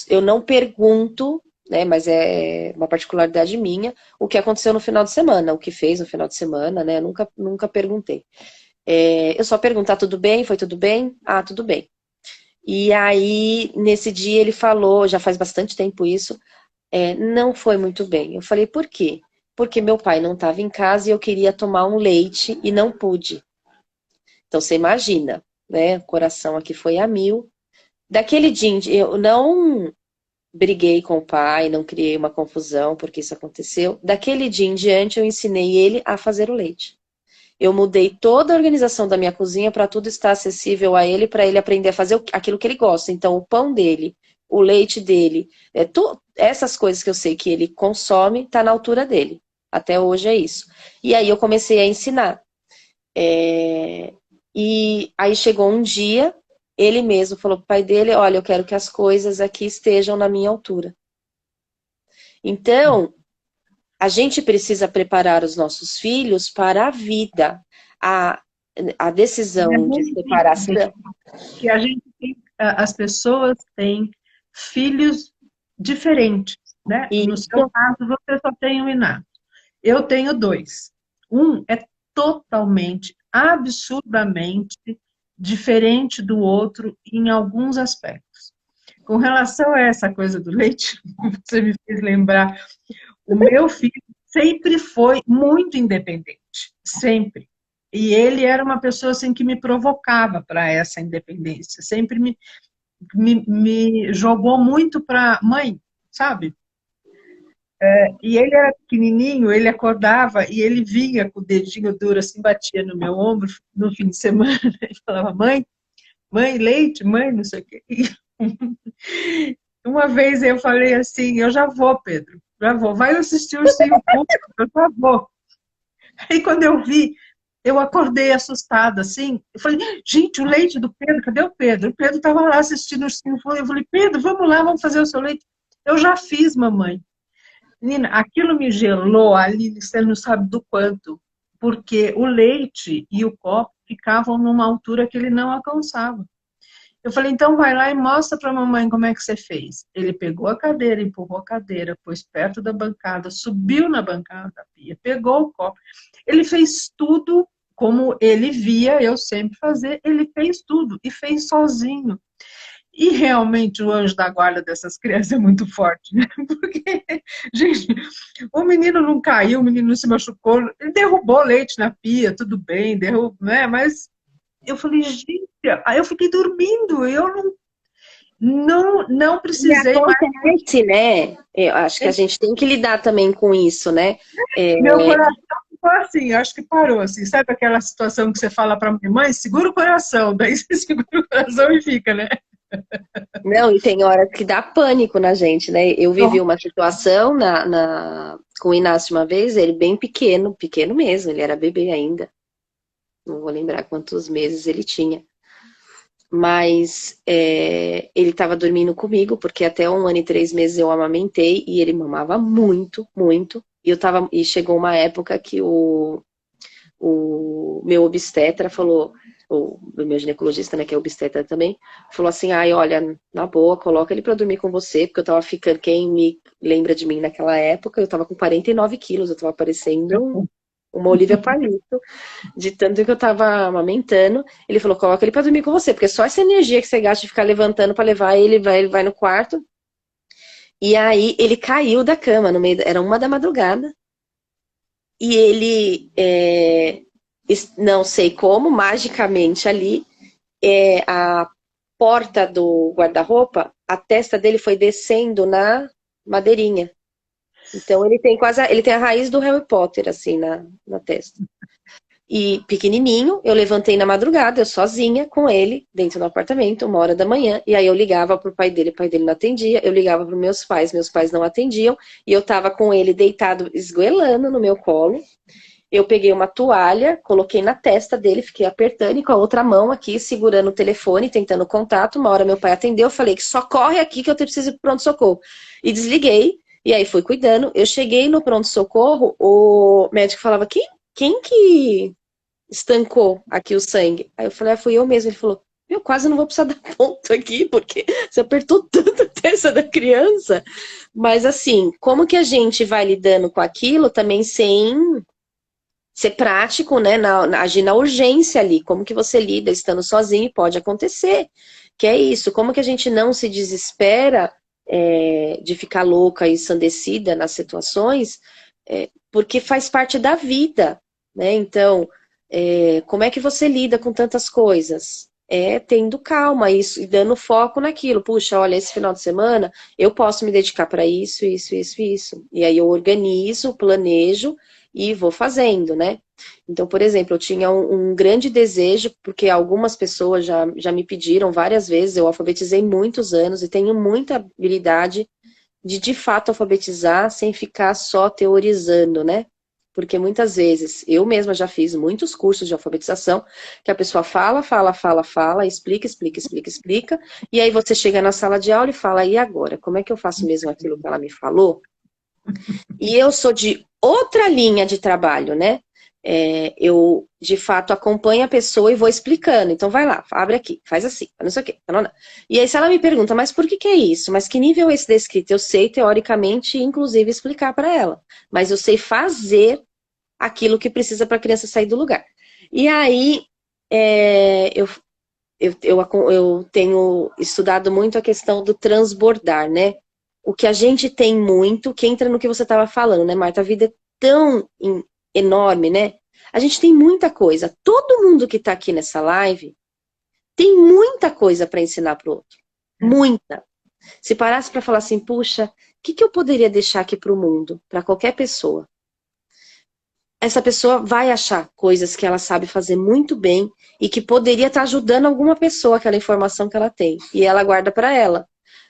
eu não pergunto, né, mas é uma particularidade minha, o que aconteceu no final de semana, o que fez no final de semana, né, eu nunca perguntei. Eu só pergunto, tá tudo bem? Foi tudo bem? Ah, tudo bem. E aí, nesse dia ele falou, já faz bastante tempo isso, não foi muito bem. Eu falei, por quê? Porque meu pai não estava em casa e eu queria tomar um leite e não pude. Então você imagina, né? O coração aqui foi a mil. Daquele dia, eu não briguei com o pai, não criei uma confusão porque isso aconteceu. Daquele dia em diante eu ensinei ele a fazer o leite. Eu mudei toda a organização da minha cozinha para tudo estar acessível a ele, para ele aprender a fazer aquilo que ele gosta. Então, o pão dele, o leite dele, essas coisas que eu sei que ele consome, tá na altura dele. Até hoje é isso. E aí eu comecei a ensinar. E aí chegou um dia, ele mesmo falou pro pai dele, olha, eu quero que as coisas aqui estejam na minha altura. Então, a gente precisa preparar os nossos filhos para a vida. A decisão de separação. Que as pessoas têm filhos diferentes, né? No seu caso, você só tem um Inácio. Eu tenho 2. Um é totalmente, absurdamente diferente do outro em alguns aspectos. Com relação a essa coisa do leite, você me fez lembrar, o meu filho sempre foi muito independente, sempre. E ele era uma pessoa assim que me provocava para essa independência, sempre me jogou muito para mãe, sabe? E ele era pequenininho, ele acordava e ele vinha com o dedinho duro assim, batia no meu ombro no fim de semana e falava, mãe, leite, mãe, não sei o quê. E uma vez eu falei assim, eu já vou, Pedro, já vou, vai assistir o Ursinho Pooh, eu já vou. Aí quando eu vi, eu acordei assustada, assim, eu falei, gente, o leite do Pedro, cadê o Pedro? O Pedro estava lá assistindo o Ursinho Pooh, eu falei, Pedro, vamos lá, vamos fazer o seu leite. Eu já fiz, mamãe. Menina, aquilo me gelou ali, você não sabe do quanto, porque o leite e o copo ficavam numa altura que ele não alcançava. Eu falei, então vai lá e mostra para a mamãe como é que você fez. Ele pegou a cadeira, empurrou a cadeira, pôs perto da bancada, subiu na bancada da pia, pegou o copo. Ele fez tudo como ele via eu sempre fazer, ele fez tudo e fez sozinho. E realmente o anjo da guarda dessas crianças é muito forte, né? Porque, gente, o menino não caiu, o menino não se machucou, ele derrubou leite na pia, tudo bem, derrubou, né? Mas eu falei, gente, aí eu fiquei dormindo, eu não precisei mais. Né? Eu acho que a gente tem que lidar também com isso, né? Meu coração ficou assim, eu acho que parou, assim, sabe aquela situação que você fala para a mãe, segura o coração, daí você segura o coração e fica, né? Não, e tem hora que dá pânico na gente, né? Eu vivi uma situação com o Inácio uma vez, ele bem pequeno mesmo, ele era bebê ainda. Não vou lembrar quantos meses ele tinha. Mas ele estava dormindo comigo, porque até 1 ano e 3 meses eu amamentei, e ele mamava muito, muito. E chegou uma época que o meu obstetra falou, o meu ginecologista, né, que é obstetra também, falou assim, ai, olha, na boa, coloca ele pra dormir com você, porque eu tava ficando, quem me lembra de mim naquela época, eu tava com 49 quilos, eu tava parecendo uma Olivia Palito, de tanto que eu tava amamentando. Ele falou, coloca ele pra dormir com você, porque só essa energia que você gasta de ficar levantando pra levar ele vai no quarto. E aí ele caiu da cama, era 1 da madrugada, e ele, não sei como, magicamente ali, a porta do guarda-roupa, a testa dele foi descendo na madeirinha. Então ele tem a raiz do Harry Potter, assim, na testa. E pequenininho, eu levantei na madrugada, eu sozinha, com ele, dentro do apartamento, 1h da manhã, e aí eu ligava pro pai dele, o pai dele não atendia, eu ligava pros meus pais não atendiam, e eu tava com ele deitado, esgoelando no meu colo. Eu peguei uma toalha, coloquei na testa dele, fiquei apertando e com a outra mão aqui, segurando o telefone, tentando contato. Uma hora meu pai atendeu, eu falei que só corre aqui que eu preciso ir pro pronto-socorro. E desliguei, e aí fui cuidando. Eu cheguei no pronto-socorro, o médico falava, quem que estancou aqui o sangue? Aí eu falei, fui eu mesmo. Ele falou, eu quase não vou precisar dar ponto aqui, porque você apertou tanto a testa da criança. Mas assim, como que a gente vai lidando com aquilo também sem ser prático, né, agir na urgência ali, como que você lida estando sozinho, pode acontecer, que é isso, como que a gente não se desespera de ficar louca e ensandecida nas situações, porque faz parte da vida, né, então, como é que você lida com tantas coisas? Tendo calma isso, e dando foco naquilo, puxa, olha, esse final de semana eu posso me dedicar para isso, isso, isso, isso, e aí eu organizo, planejo, e vou fazendo, né? Então, por exemplo, eu tinha um grande desejo, porque algumas pessoas já me pediram várias vezes, eu alfabetizei muitos anos e tenho muita habilidade de fato alfabetizar sem ficar só teorizando, né? Porque muitas vezes, eu mesma já fiz muitos cursos de alfabetização, que a pessoa fala, explica, e aí você chega na sala de aula e fala, e agora? Como é que eu faço mesmo aquilo que ela me falou? E eu sou de outra linha de trabalho, né? Eu, de fato, acompanho a pessoa e vou explicando. Então, vai lá, abre aqui, faz assim, não sei o quê. Não. E aí, se ela me pergunta, mas por que é isso? Mas que nível é esse da escrita? Eu sei, teoricamente, inclusive, explicar para ela. Mas eu sei fazer aquilo que precisa para a criança sair do lugar. E aí, eu tenho estudado muito a questão do transbordar, né? O que a gente tem muito, que entra no que você estava falando, né, Marta? A vida é tão enorme, né? A gente tem muita coisa. Todo mundo que está aqui nessa live tem muita coisa para ensinar para o outro. Muita. Se parasse para falar assim, puxa, o que eu poderia deixar aqui para o mundo? Para qualquer pessoa. Essa pessoa vai achar coisas que ela sabe fazer muito bem e que poderia estar ajudando alguma pessoa, aquela informação que ela tem. E ela guarda para ela.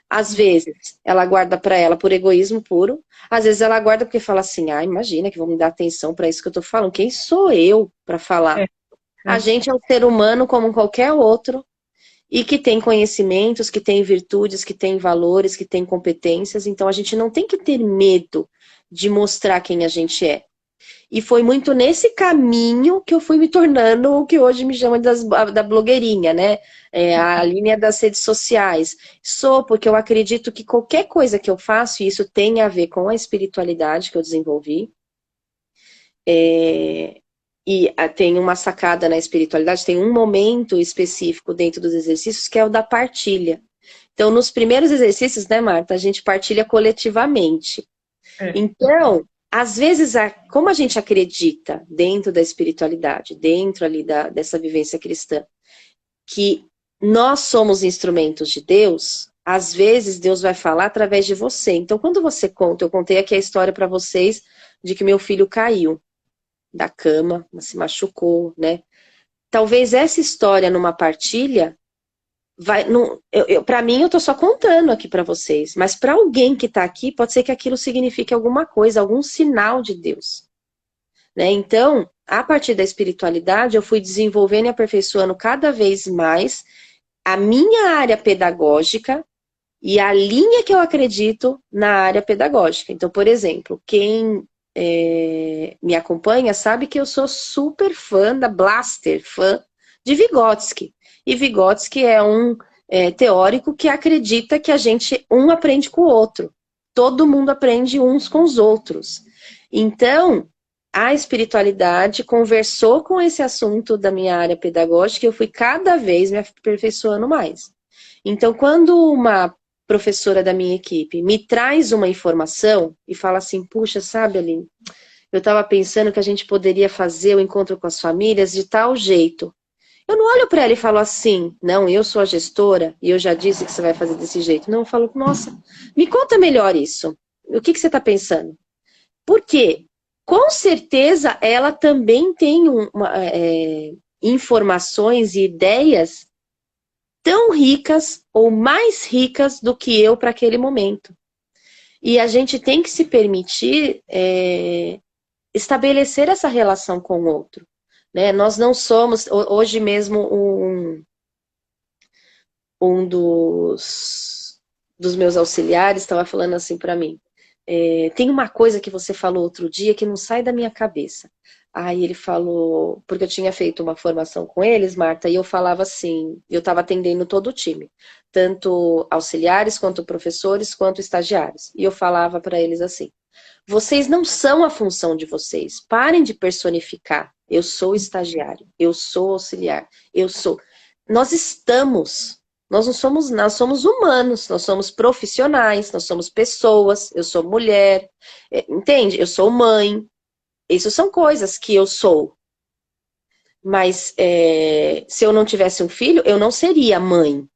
Às vezes, ela guarda para ela por egoísmo puro. Às vezes, ela guarda porque fala assim, imagina que vão me dar atenção para isso que eu estou falando. Quem sou eu para falar? A gente é um ser humano como qualquer outro e que tem conhecimentos, que tem virtudes, que tem valores, que tem competências. Então, a gente não tem que ter medo de mostrar quem a gente é. E foi muito nesse caminho que eu fui me tornando o que hoje me chama da blogueirinha, né? A linha das redes sociais. Sou porque eu acredito que qualquer coisa que eu faço, e isso tem a ver com a espiritualidade que eu desenvolvi, e tem uma sacada na espiritualidade, tem um momento específico dentro dos exercícios que é o da partilha. Então, nos primeiros exercícios, né, Marta, a gente partilha coletivamente. Então, às vezes, como a gente acredita dentro da espiritualidade, dentro ali dessa vivência cristã, que nós somos instrumentos de Deus, às vezes Deus vai falar através de você. Então, quando você conta, eu contei aqui a história para vocês de que meu filho caiu da cama, se machucou, né? Talvez essa história numa partilha para mim, eu tô só contando aqui para vocês, mas para alguém que tá aqui, pode ser que aquilo signifique alguma coisa, algum sinal de Deus, né? Então, a partir da espiritualidade, eu fui desenvolvendo e aperfeiçoando cada vez mais a minha área pedagógica e a linha que eu acredito na área pedagógica. Então, por exemplo, quem me acompanha sabe que eu sou super fã da Blaster, fã de Vygotsky. E Vygotsky é um teórico que acredita que a gente, aprende com o outro. Todo mundo aprende uns com os outros. Então, a espiritualidade conversou com esse assunto da minha área pedagógica e eu fui cada vez me aperfeiçoando mais. Então, quando uma professora da minha equipe me traz uma informação e fala assim, puxa, sabe, Aline, eu estava pensando que a gente poderia fazer o encontro com as famílias de tal jeito. Eu não olho para ela e falo assim, não, eu sou a gestora e eu já disse que você vai fazer desse jeito. Não, eu falo, nossa, me conta melhor isso. O que você está pensando? Porque, com certeza, ela também tem informações e ideias tão ricas ou mais ricas do que eu para aquele momento. E a gente tem que se permitir estabelecer essa relação com o outro. Né? Nós não somos, hoje mesmo, um dos meus auxiliares estava falando assim para mim, tem uma coisa que você falou outro dia que não sai da minha cabeça. Aí ele falou, porque eu tinha feito uma formação com eles, Marta, e eu falava assim, eu estava atendendo todo o time, tanto auxiliares, quanto professores, quanto estagiários. E eu falava para eles assim, vocês não são a função de vocês, parem de personificar. Eu sou estagiário, eu sou auxiliar, eu sou... Nós estamos... Nós não somos, nós somos humanos, nós somos profissionais, nós somos pessoas, eu sou mulher, entende? Eu sou mãe, isso são coisas que eu sou. Mas se eu não tivesse um filho, eu não seria mãe.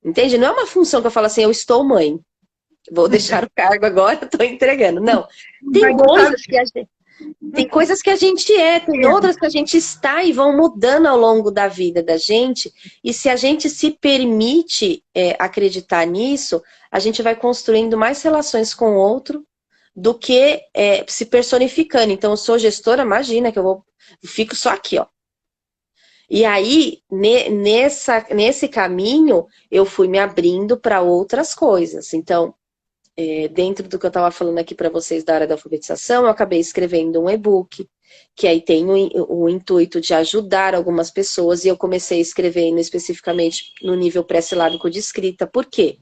Entende? Não é uma função que eu falo assim, eu estou mãe. Vou deixar o cargo agora, estou entregando. Não, tem coisas que a gente tem outras que a gente está e vão mudando ao longo da vida da gente. E se a gente se permite acreditar nisso, a gente vai construindo mais relações com o outro do que se personificando. Então, eu sou gestora, imagina que eu fico só aqui, ó. E aí, nesse caminho, eu fui me abrindo para outras coisas. Então, dentro do que eu estava falando aqui para vocês da área da alfabetização, eu acabei escrevendo um e-book, que aí tem o intuito de ajudar algumas pessoas, e eu comecei escrevendo especificamente no nível pré-silábico de escrita. Por quê?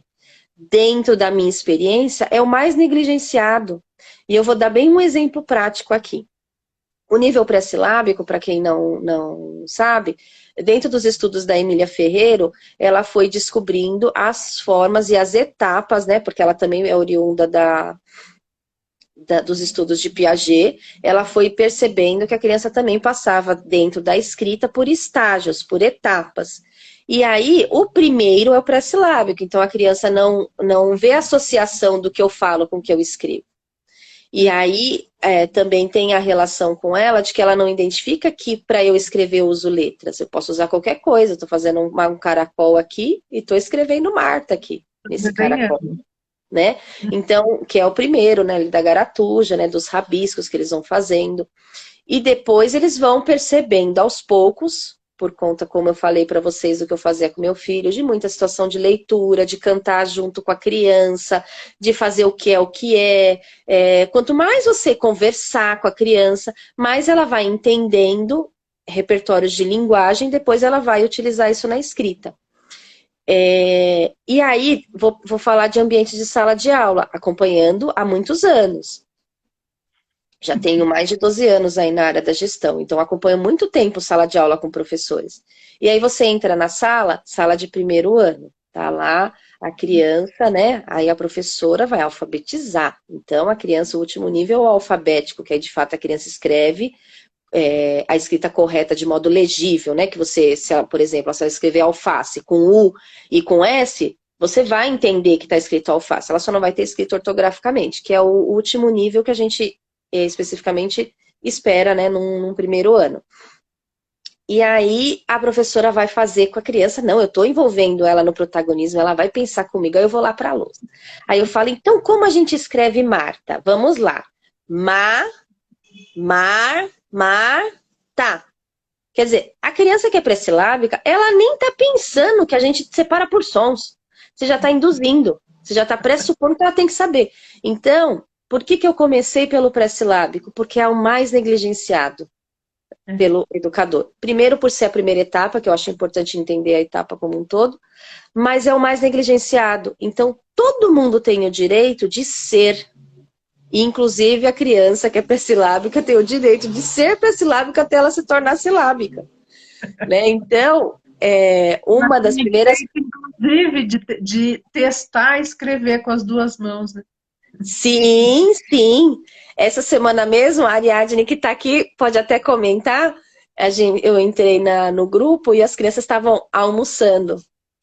Dentro da minha experiência, é o mais negligenciado. E eu vou dar bem um exemplo prático aqui. O nível pré-silábico, para quem não sabe, dentro dos estudos da Emília Ferreiro, ela foi descobrindo as formas e as etapas, né? Porque ela também é oriunda dos estudos de Piaget. Ela foi percebendo que a criança também passava dentro da escrita por estágios, por etapas. E aí, o primeiro é o pré-silábico. Então, a criança não vê a associação do que eu falo com o que eu escrevo. E aí, também tem a relação com ela de que ela não identifica que para eu escrever eu uso letras. Eu posso usar qualquer coisa. Estou fazendo um caracol aqui e estou escrevendo Marta aqui, nesse caracol. Né? Então, que é o primeiro, né? Da garatuja, né? Dos rabiscos que eles vão fazendo. E depois eles vão percebendo aos poucos, por conta, como eu falei para vocês, do que eu fazia com meu filho, de muita situação de leitura, de cantar junto com a criança, de fazer o que é. Quanto mais você conversar com a criança, mais ela vai entendendo repertórios de linguagem, depois ela vai utilizar isso na escrita. E aí, vou falar de ambiente de sala de aula, acompanhando há muitos anos. Já tenho mais de 12 anos aí na área da gestão, então acompanho muito tempo sala de aula com professores. E aí você entra na sala de primeiro ano, tá lá a criança, né? Aí a professora vai alfabetizar. Então a criança, o último nível é o alfabético, que aí de fato a criança escreve a escrita correta de modo legível, né? Que você, por exemplo, se ela escrever alface com U e com S, você vai entender que está escrito alface. Ela só não vai ter escrito ortograficamente, que é o último nível que a gente especificamente espera, né, num primeiro ano. E aí a professora vai fazer com a criança, não, eu estou envolvendo ela no protagonismo, ela vai pensar comigo, aí eu vou lá para a lousa. Aí eu falo, então como a gente escreve Marta? Vamos lá. Tá. Quer dizer, a criança que é pré-silábica, ela nem está pensando que a gente separa por sons. Você já está induzindo, você já está pressupondo que ela tem que saber. Então, por que eu comecei pelo pré-silábico? Porque é o mais negligenciado pelo educador. Primeiro, por ser a primeira etapa, que eu acho importante entender a etapa como um todo, mas é o mais negligenciado. Então, todo mundo tem o direito de ser, inclusive a criança que é pré-silábica tem o direito de ser pré-silábica até ela se tornar silábica. Né? Então, uma das primeiras... Inclusive, de testar e escrever com as duas mãos, né? Sim, sim. Essa semana mesmo, a Ariadne, que está aqui, pode até comentar. Eu entrei no grupo e as crianças estavam almoçando.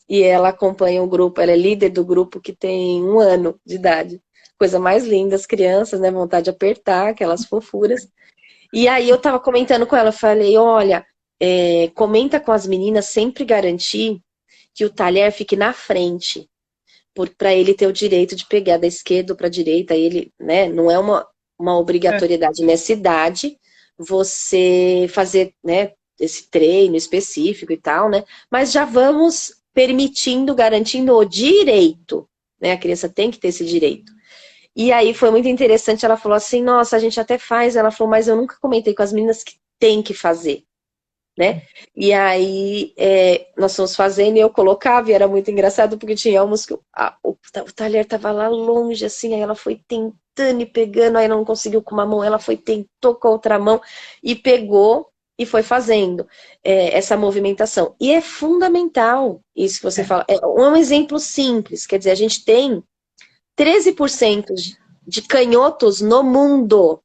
E ela acompanha o grupo, ela é líder do grupo que tem 1 ano de idade. Coisa mais linda, as crianças, né? Vontade de apertar, aquelas fofuras. E aí eu estava comentando com ela, eu falei, olha, comenta com as meninas, sempre garantir que o talher fique na frente para ele ter o direito de pegar da esquerda para a direita, ele, né, não é uma É, obrigatoriedade nessa idade você fazer, né, esse treino específico e tal, né, mas já vamos permitindo, garantindo o direito, né, a criança tem que ter esse direito. E aí foi muito interessante, ela falou assim, nossa, a gente até faz, ela falou, mas eu nunca comentei com as meninas que tem que fazer, né? E aí nós fomos fazendo e eu colocava, e era muito engraçado porque tinha umas que o talher tava lá longe, assim, aí ela foi tentando e pegando, aí não conseguiu com uma mão, ela foi, tentou com a outra mão e pegou e foi fazendo essa movimentação. E é fundamental isso que você é, fala. É um exemplo simples, quer dizer, a gente tem 13% de canhotos no mundo.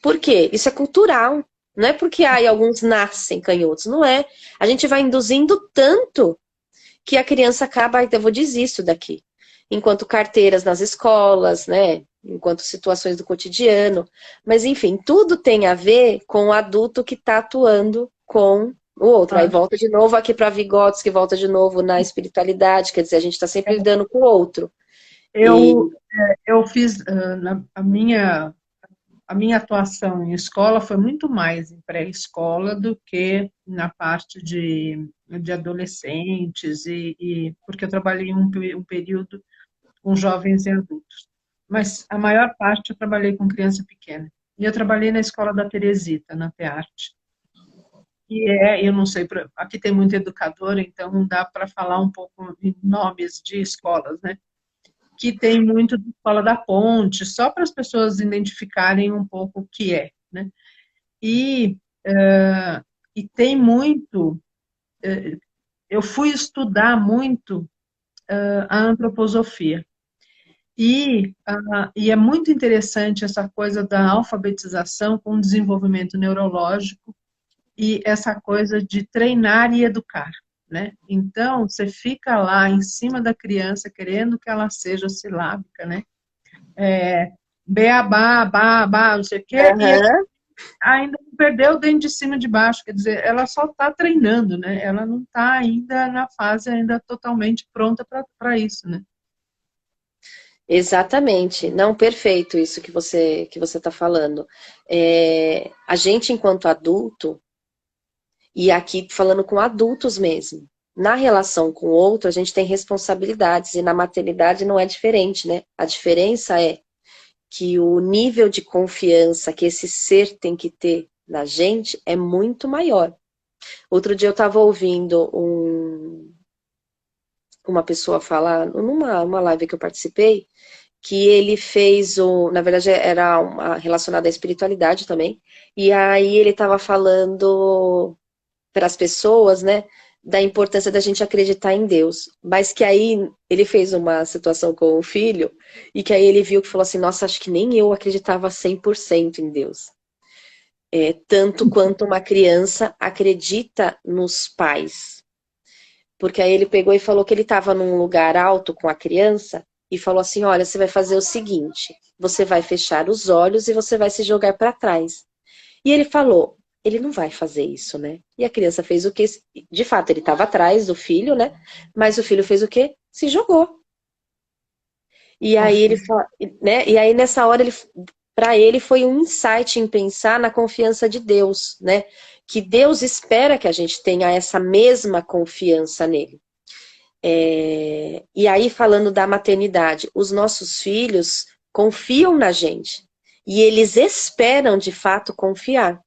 Por quê? Isso é cultural. Não é porque alguns nascem canhotos, não é. A gente vai induzindo tanto que a criança acaba, eu vou desisto daqui. Enquanto carteiras nas escolas, né? Enquanto situações do cotidiano. Mas, enfim, tudo tem a ver com o adulto que está atuando com o outro. Aí claro. volta de novo aqui para Vygotsky, volta de novo na espiritualidade, quer dizer, a gente está sempre É, lidando com o outro. E, eu fiz a minha atuação em escola foi muito mais em pré-escola do que na parte de adolescentes, porque eu trabalhei um período com jovens e adultos. Mas a maior parte eu trabalhei com criança pequena. E eu trabalhei na escola da Teresita, na Tearte. Eu não sei, aqui tem muito educador, então não dá para falar um pouco em nomes de escolas, né? Que tem muito de Escola da Ponte, só para as pessoas identificarem um pouco o que é, né? E, e tem muito, eu fui estudar muito a antroposofia. E é muito interessante essa coisa da alfabetização com o desenvolvimento neurológico e essa coisa de treinar e educar, né? Então, você fica lá em cima da criança querendo que ela seja silábica, né? Beabá, bá, não sei o quê, e uhum. ainda não perdeu o dente de cima e de baixo, quer dizer, ela só está treinando, né? Ela não está ainda na fase ainda totalmente pronta para isso, né? Exatamente, não, perfeito isso que você está falando. A gente, enquanto adulto, e aqui falando com adultos mesmo, na relação com o outro, a gente tem responsabilidades, e na maternidade não é diferente, né? A diferença é que o nível de confiança que esse ser tem que ter na gente é muito maior. Outro dia eu estava ouvindo uma pessoa falar, numa uma live que eu participei, que ele fez na verdade era relacionada à espiritualidade também, e aí ele estava falando para as pessoas, né, da importância da gente acreditar em Deus, mas que aí ele fez uma situação com o filho, e que aí ele viu que falou assim, nossa, acho que nem eu acreditava 100% em Deus. Tanto quanto uma criança acredita nos pais. Porque aí ele pegou e falou que ele estava num lugar alto com a criança e falou assim, olha, você vai fazer o seguinte, você vai fechar os olhos e você vai se jogar para trás. E ele falou, ele não vai fazer isso, né? E a criança fez o quê? De fato, ele estava atrás do filho, né? Mas o filho fez o quê? Se jogou. E aí Poxa, né? E aí nessa hora para ele foi um insight em pensar na confiança de Deus, né? Que Deus espera que a gente tenha essa mesma confiança nele. E aí, falando da maternidade, os nossos filhos confiam na gente. E eles esperam, de fato, confiar.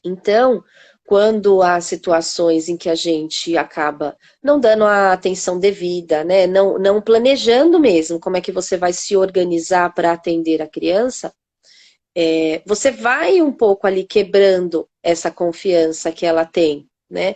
Então, quando há situações em que a gente acaba não dando a atenção devida, né? Não planejando mesmo como é que você vai se organizar para atender a criança, você vai um pouco ali quebrando essa confiança que ela tem, né?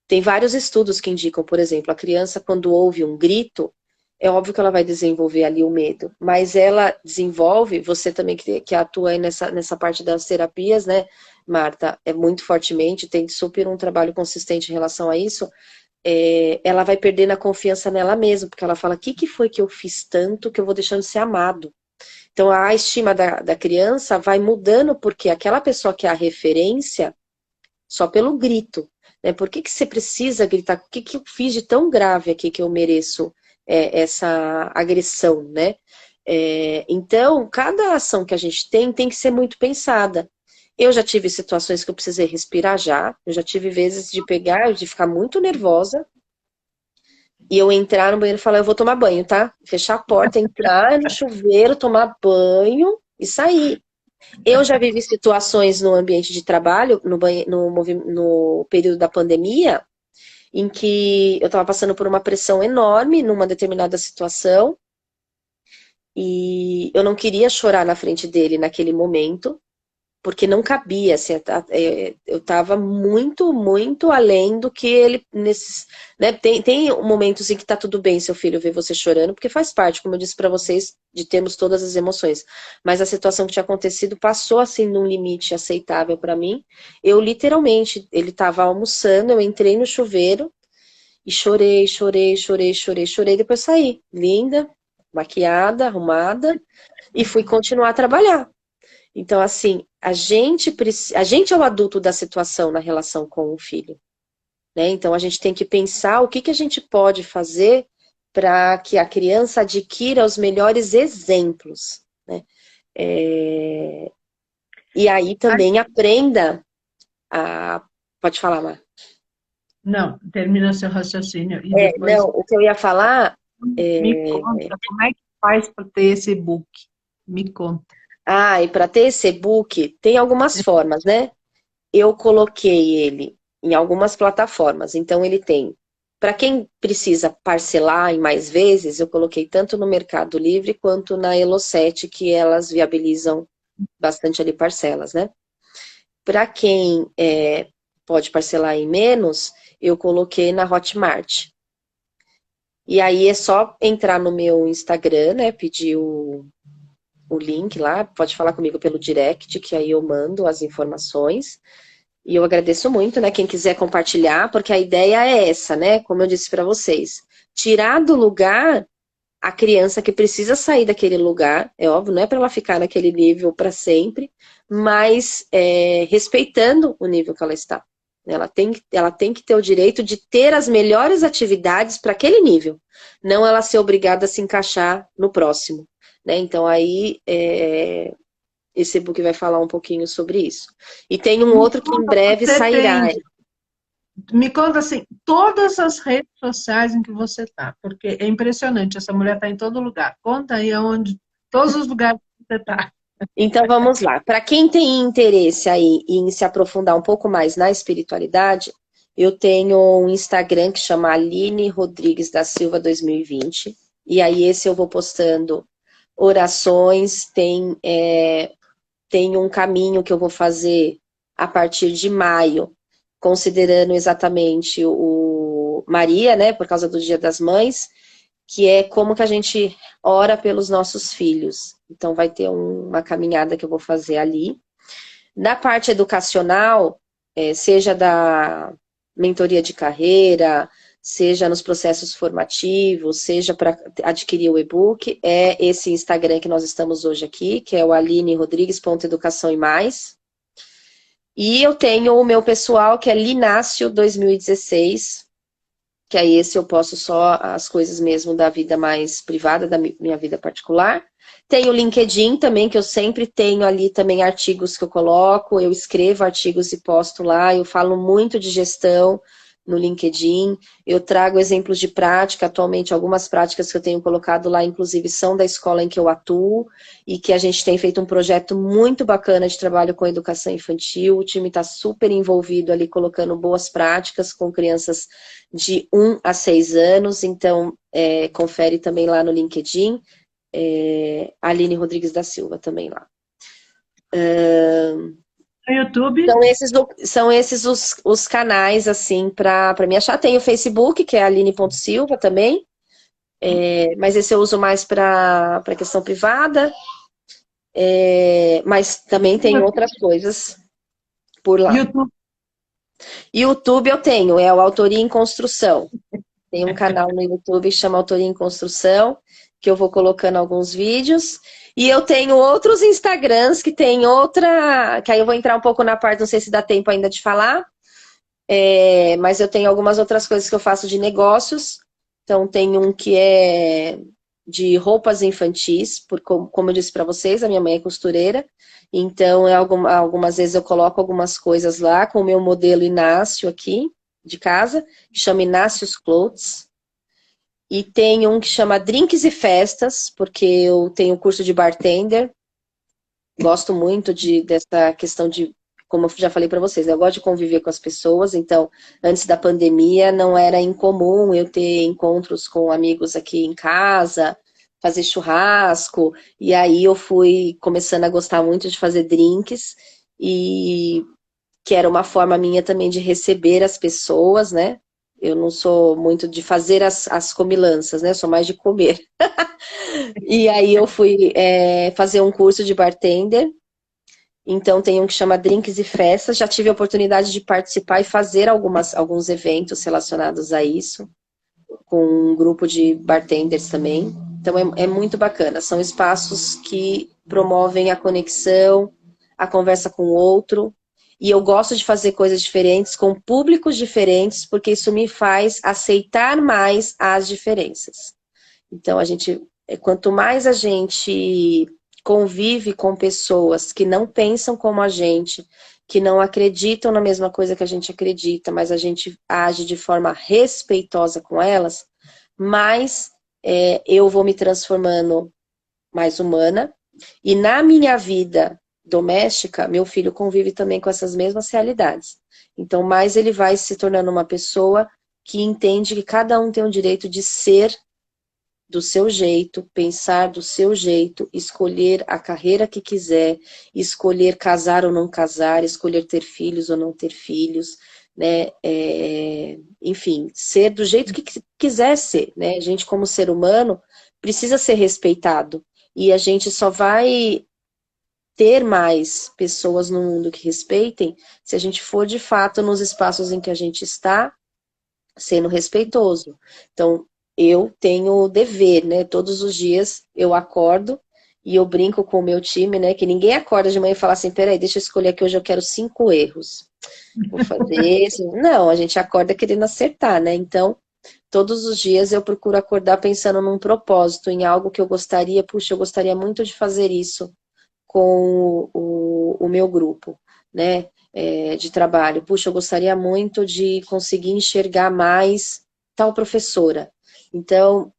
Tem vários estudos que indicam, por exemplo, a criança quando ouve um grito, é óbvio que ela vai desenvolver ali o medo, mas ela desenvolve, você também que atua aí nessa parte das terapias, né, Marta, é muito fortemente, tem super um trabalho consistente em relação a isso, ela vai perdendo a confiança nela mesma, porque ela fala, o que foi que eu fiz tanto que eu vou deixando de ser amado? Então a estima da criança vai mudando, porque aquela pessoa que é a referência, só pelo grito, né? Por que você precisa gritar? O que eu fiz de tão grave aqui que eu mereço essa agressão, né? Então, cada ação que a gente tem que ser muito pensada. Eu já tive situações que eu precisei respirar já, eu já tive vezes de pegar, de ficar muito nervosa, e eu entrar no banheiro e falar, eu vou tomar banho, tá? Fechar a porta, entrar no chuveiro, tomar banho e sair. Eu já vivi situações no ambiente de trabalho, no período da pandemia, em que eu estava passando por uma pressão enorme numa determinada situação e eu não queria chorar na frente dele naquele momento, porque não cabia, assim, eu estava muito, muito além do que ele, né, tem momentos em que tá tudo bem seu filho ver você chorando, porque faz parte, como eu disse para vocês, de termos todas as emoções, mas a situação que tinha acontecido passou, assim, num limite aceitável para mim, eu literalmente, ele estava almoçando, eu entrei no chuveiro e chorei, chorei, chorei, chorei, chorei, depois saí, linda, maquiada, arrumada, e fui continuar a trabalhar. Então, assim, a gente é o adulto da situação na relação com o filho, né? Então, a gente tem que pensar o que a gente pode fazer para que a criança adquira os melhores exemplos, né? E aí também aprenda a... Pode falar, Mar. Não, termina seu raciocínio e depois Não, o que eu ia falar... me conta como é que faz para ter esse e-book. Me conta. E para ter esse e-book, tem algumas formas, né? Eu coloquei ele em algumas plataformas, então ele tem. Para quem precisa parcelar em mais vezes, eu coloquei tanto no Mercado Livre quanto na Elo7, que elas viabilizam bastante ali parcelas, né? Para quem pode parcelar em menos, eu coloquei na Hotmart. E aí é só entrar no meu Instagram, né? Pedir o link lá, pode falar comigo pelo direct, que aí eu mando as informações. E eu agradeço muito, né, quem quiser compartilhar, porque a ideia é essa, né, como eu disse para vocês. Tirar do lugar a criança que precisa sair daquele lugar, é óbvio, não é para ela ficar naquele nível para sempre, mas respeitando o nível que ela está. Ela tem que ter o direito de ter as melhores atividades para aquele nível, não ela ser obrigada a se encaixar no próximo. Né? Então aí esse e-book vai falar um pouquinho sobre isso. E tem um outro que em breve sairá. Me conta assim, todas as redes sociais em que você está, porque é impressionante, essa mulher está em todo lugar. Conta aí todos os lugares que você está. Então vamos lá. Para quem tem interesse aí em se aprofundar um pouco mais na espiritualidade, eu tenho um Instagram que chama Aline Rodrigues da Silva 2020. E aí esse eu vou postando orações, tem um caminho que eu vou fazer a partir de maio, considerando exatamente o Maria, né, por causa do Dia das Mães, que é como que a gente ora pelos nossos filhos. Então vai ter uma caminhada que eu vou fazer ali. Na parte educacional, seja da mentoria de carreira, seja nos processos formativos, seja para adquirir o e-book, é esse Instagram que nós estamos hoje aqui, que é o alinerodrigues.educação e mais. E eu tenho o meu pessoal, que é Linácio 2016, que aí esse eu posto só as coisas mesmo da vida mais privada, da minha vida particular. Tem o LinkedIn também, que eu sempre tenho ali também artigos que eu coloco, eu escrevo artigos e posto lá, eu falo muito de gestão no LinkedIn, eu trago exemplos de prática, atualmente algumas práticas que eu tenho colocado lá, inclusive são da escola em que eu atuo, e que a gente tem feito um projeto muito bacana de trabalho com educação infantil, o time está super envolvido ali, colocando boas práticas com crianças de 1 a 6 anos, então confere também lá no LinkedIn, Aline Rodrigues da Silva também lá. No YouTube? São esses os canais, assim, para me achar. Tem o Facebook, que é aline.silva também. Mas esse eu uso mais para questão privada, mas também tem outras coisas por lá. YouTube. YouTube eu tenho, é o Autoria em Construção. Tem um canal no YouTube que chama Autoria em Construção, que eu vou colocando alguns vídeos. E eu tenho outros Instagrams que tem outra... Que aí eu vou entrar um pouco na parte, não sei se dá tempo ainda de falar. Mas eu tenho algumas outras coisas que eu faço de negócios. Então tem um que é de roupas infantis, porque como eu disse para vocês, a minha mãe é costureira. Então algumas vezes eu coloco algumas coisas lá com o meu modelo Inácio aqui, de casa, que chama Inácio's Clothes. E tem um que chama Drinks e Festas, porque eu tenho curso de bartender. Gosto muito dessa questão de, como eu já falei para vocês, eu gosto de conviver com as pessoas. Então, antes da pandemia, não era incomum eu ter encontros com amigos aqui em casa, fazer churrasco. E aí eu fui começando a gostar muito de fazer drinks. E que era uma forma minha também de receber as pessoas, né? Eu não sou muito de fazer as comilanças, né? Eu sou mais de comer. E aí eu fui fazer um curso de bartender. Então tem um que chama Drinks e Festas. Já tive a oportunidade de participar e fazer alguns eventos relacionados a isso, com um grupo de bartenders também. Então é muito bacana. São espaços que promovem a conexão, a conversa com o outro. E eu gosto de fazer coisas diferentes, com públicos diferentes, porque isso me faz aceitar mais as diferenças. Então, quanto mais a gente convive com pessoas que não pensam como a gente, que não acreditam na mesma coisa que a gente acredita, mas a gente age de forma respeitosa com elas, mais eu vou me transformando mais humana. E na minha vida doméstica, meu filho convive também com essas mesmas realidades. Então, mais ele vai se tornando uma pessoa que entende que cada um tem o direito de ser do seu jeito, pensar do seu jeito, escolher a carreira que quiser, escolher casar ou não casar, escolher ter filhos ou não ter filhos, né? Enfim, ser do jeito que quiser ser, né? A gente, como ser humano, precisa ser respeitado. E a gente só vai ter mais pessoas no mundo que respeitem se a gente for, de fato, nos espaços em que a gente está, sendo respeitoso. Então, eu tenho o dever, né? Todos os dias eu acordo e eu brinco com o meu time, né? Que ninguém acorda de manhã e fala assim, peraí, deixa eu escolher aqui, hoje eu quero 5 erros. Vou fazer isso. Não, a gente acorda querendo acertar, né? Então, todos os dias eu procuro acordar pensando num propósito, em algo que eu gostaria, puxa, eu gostaria muito de fazer isso com o meu grupo, né, de trabalho. Puxa, eu gostaria muito de conseguir enxergar mais tal professora. Então,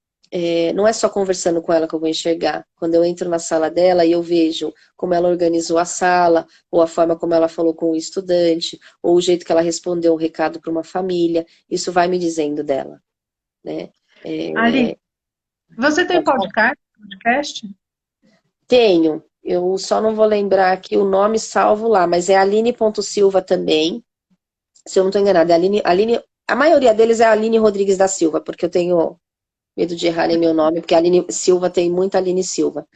não é só conversando com ela que eu vou enxergar. Quando eu entro na sala dela e eu vejo como ela organizou a sala, ou a forma como ela falou com o estudante, ou o jeito que ela respondeu um recado para uma família, isso vai me dizendo dela, né? Ali, você tem podcast? Tenho. Eu só não vou lembrar aqui o nome salvo lá, mas é Aline.Silva também. Se eu não estou enganada, a maioria deles é a Aline Rodrigues da Silva, porque eu tenho medo de errar em meu nome, porque a Aline Silva tem muita Aline Silva.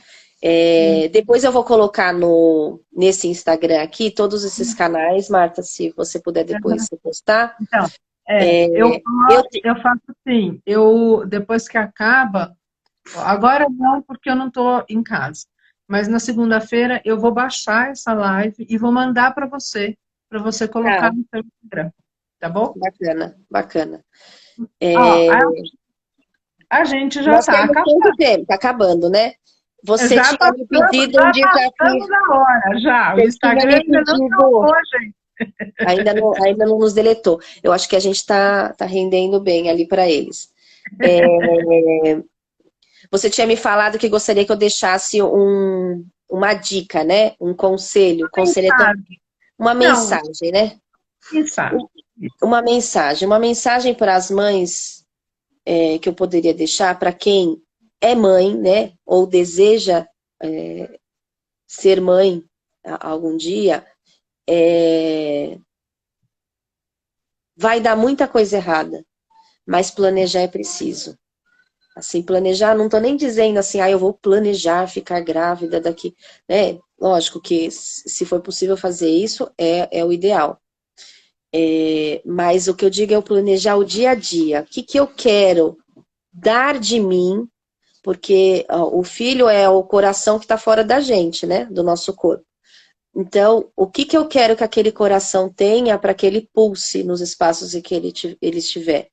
Depois eu vou colocar nesse Instagram aqui todos esses canais, Marta, se você puder depois postar. Então, eu faço assim, depois que acaba, agora não, porque eu não estou em casa, mas na segunda-feira eu vou baixar essa live e vou mandar para você colocar no seu Instagram, tá bom? Bacana, bacana. A gente já Nós está temos acabando. tanto tempo, está acabando, né? Você Já tinha me pedido um desafio. Da hora, já. O Instagram ainda não tocou, gente. Ainda não nos deletou. Eu acho que a gente está rendendo bem ali para eles. Você tinha me falado que gostaria que eu deixasse uma dica, né? Um conselho. Uma mensagem, né? Uma mensagem para as mães que eu poderia deixar para quem é mãe, né? Ou deseja ser mãe algum dia. Vai dar muita coisa errada, mas planejar é preciso. Assim, planejar, não tô nem dizendo assim, eu vou planejar ficar grávida daqui, né? Lógico que se for possível fazer isso, é o ideal. Mas o que eu digo é o planejar o dia a dia. O que que eu quero dar de mim, porque o filho é o coração que está fora da gente, né? Do nosso corpo. Então, o que que eu quero que aquele coração tenha para que ele pulse nos espaços em que ele estiver?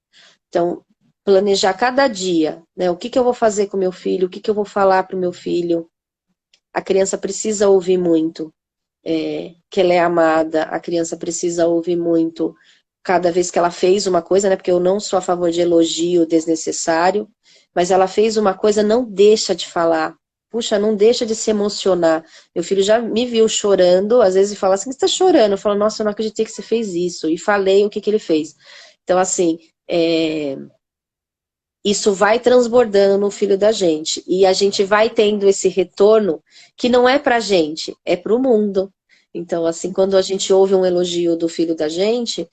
Então, planejar cada dia, né? O que que eu vou fazer com meu filho? O que que eu vou falar para o meu filho? A criança precisa ouvir muito que ela é amada, a criança precisa ouvir muito cada vez que ela fez uma coisa, né? Porque eu não sou a favor de elogio desnecessário, mas ela fez uma coisa, não deixa de falar. Puxa, não deixa de se emocionar. Meu filho já me viu chorando, às vezes fala assim, você está chorando? Eu falo, nossa, eu não acreditei que você fez isso. E falei o que que ele fez. Então, assim, isso vai transbordando no filho da gente. E a gente vai tendo esse retorno que não é pra gente, é pro mundo. Então, assim, quando a gente ouve um elogio do filho da gente,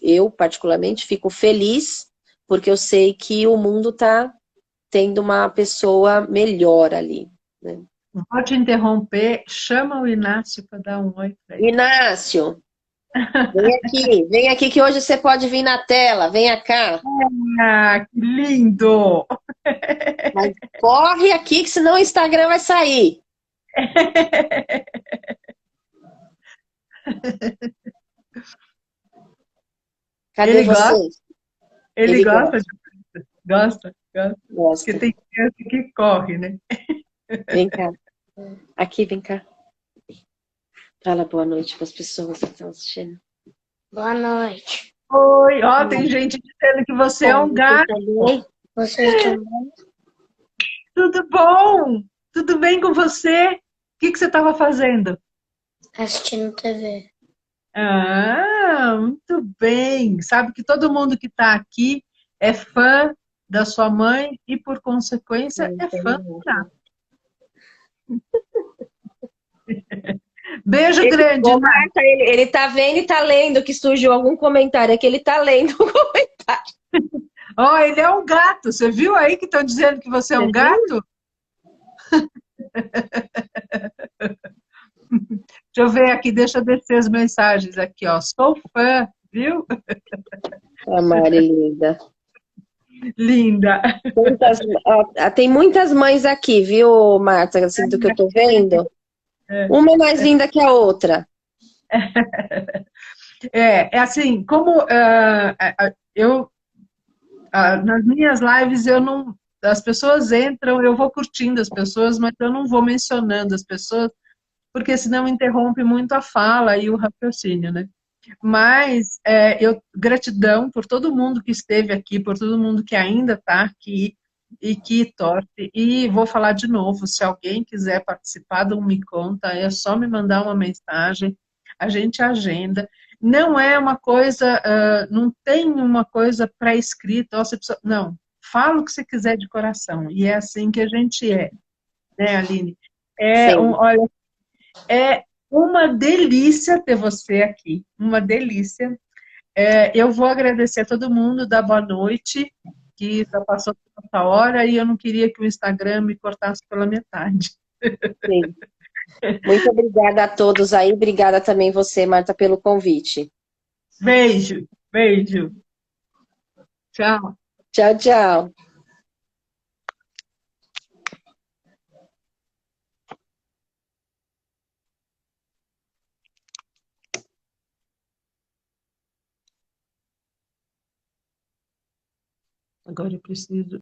eu particularmente fico feliz porque eu sei que o mundo tá tendo uma pessoa melhor ali, né? Vou te interromper, chama o Inácio para dar um oi para ele. Inácio, vem aqui que hoje você pode vir na tela, venha cá. Ah, que lindo! Mas corre aqui que senão o Instagram vai sair. Cadê Ele gosta, vocês? ele Ele gosta gosta, de gosta, gosta. Porque gosta. tem criança que corre, né? Vem cá. Aqui, vem cá. Fala boa noite para as pessoas que estão assistindo. Boa noite. Oi, ó, tem gente dizendo que você é um gato. Vocês também? Tudo bom? Tudo bem com você? O que você estava fazendo? Assistindo TV. Ah, muito bem. Sabe que todo mundo que está aqui é fã da sua mãe e, por consequência, é fã do gato. Beijo grande, Ô, Nath. Marta, ele tá vendo e tá lendo que surgiu algum comentário. É que ele tá lendo o comentário. Ó, ele é um gato. Você viu aí que estão dizendo que você é um Você viu? gato? Deixa eu ver aqui, deixa eu descer as mensagens aqui, ó. Sou fã, viu? A Mari linda. Linda. Tem muitas mães aqui, viu, Marta? Assim, do que eu tô vendo. Uma é mais linda que a outra. É assim, como nas minhas lives eu não, as pessoas entram, eu vou curtindo as pessoas, mas eu não vou mencionando as pessoas, porque senão interrompe muito a fala e o raciocínio, né? Mas gratidão por todo mundo que esteve aqui, por todo mundo que ainda está aqui e que torce. E vou falar de novo, se alguém quiser participar do Me Conta, é só me mandar uma mensagem, a gente agenda. Não é uma coisa, não tem uma coisa pré-escrita, não, fala o que você quiser de coração, e é assim que a gente é, né, Aline? Sim. Olha, é uma delícia ter você aqui, uma delícia. Eu vou agradecer a todo mundo, dar boa noite, que já passou essa hora e eu não queria que o Instagram me cortasse pela metade. Sim. Muito obrigada a todos aí. Obrigada também você, Marta, pelo convite. Beijo, beijo. Tchau. Tchau, tchau. Agora eu preciso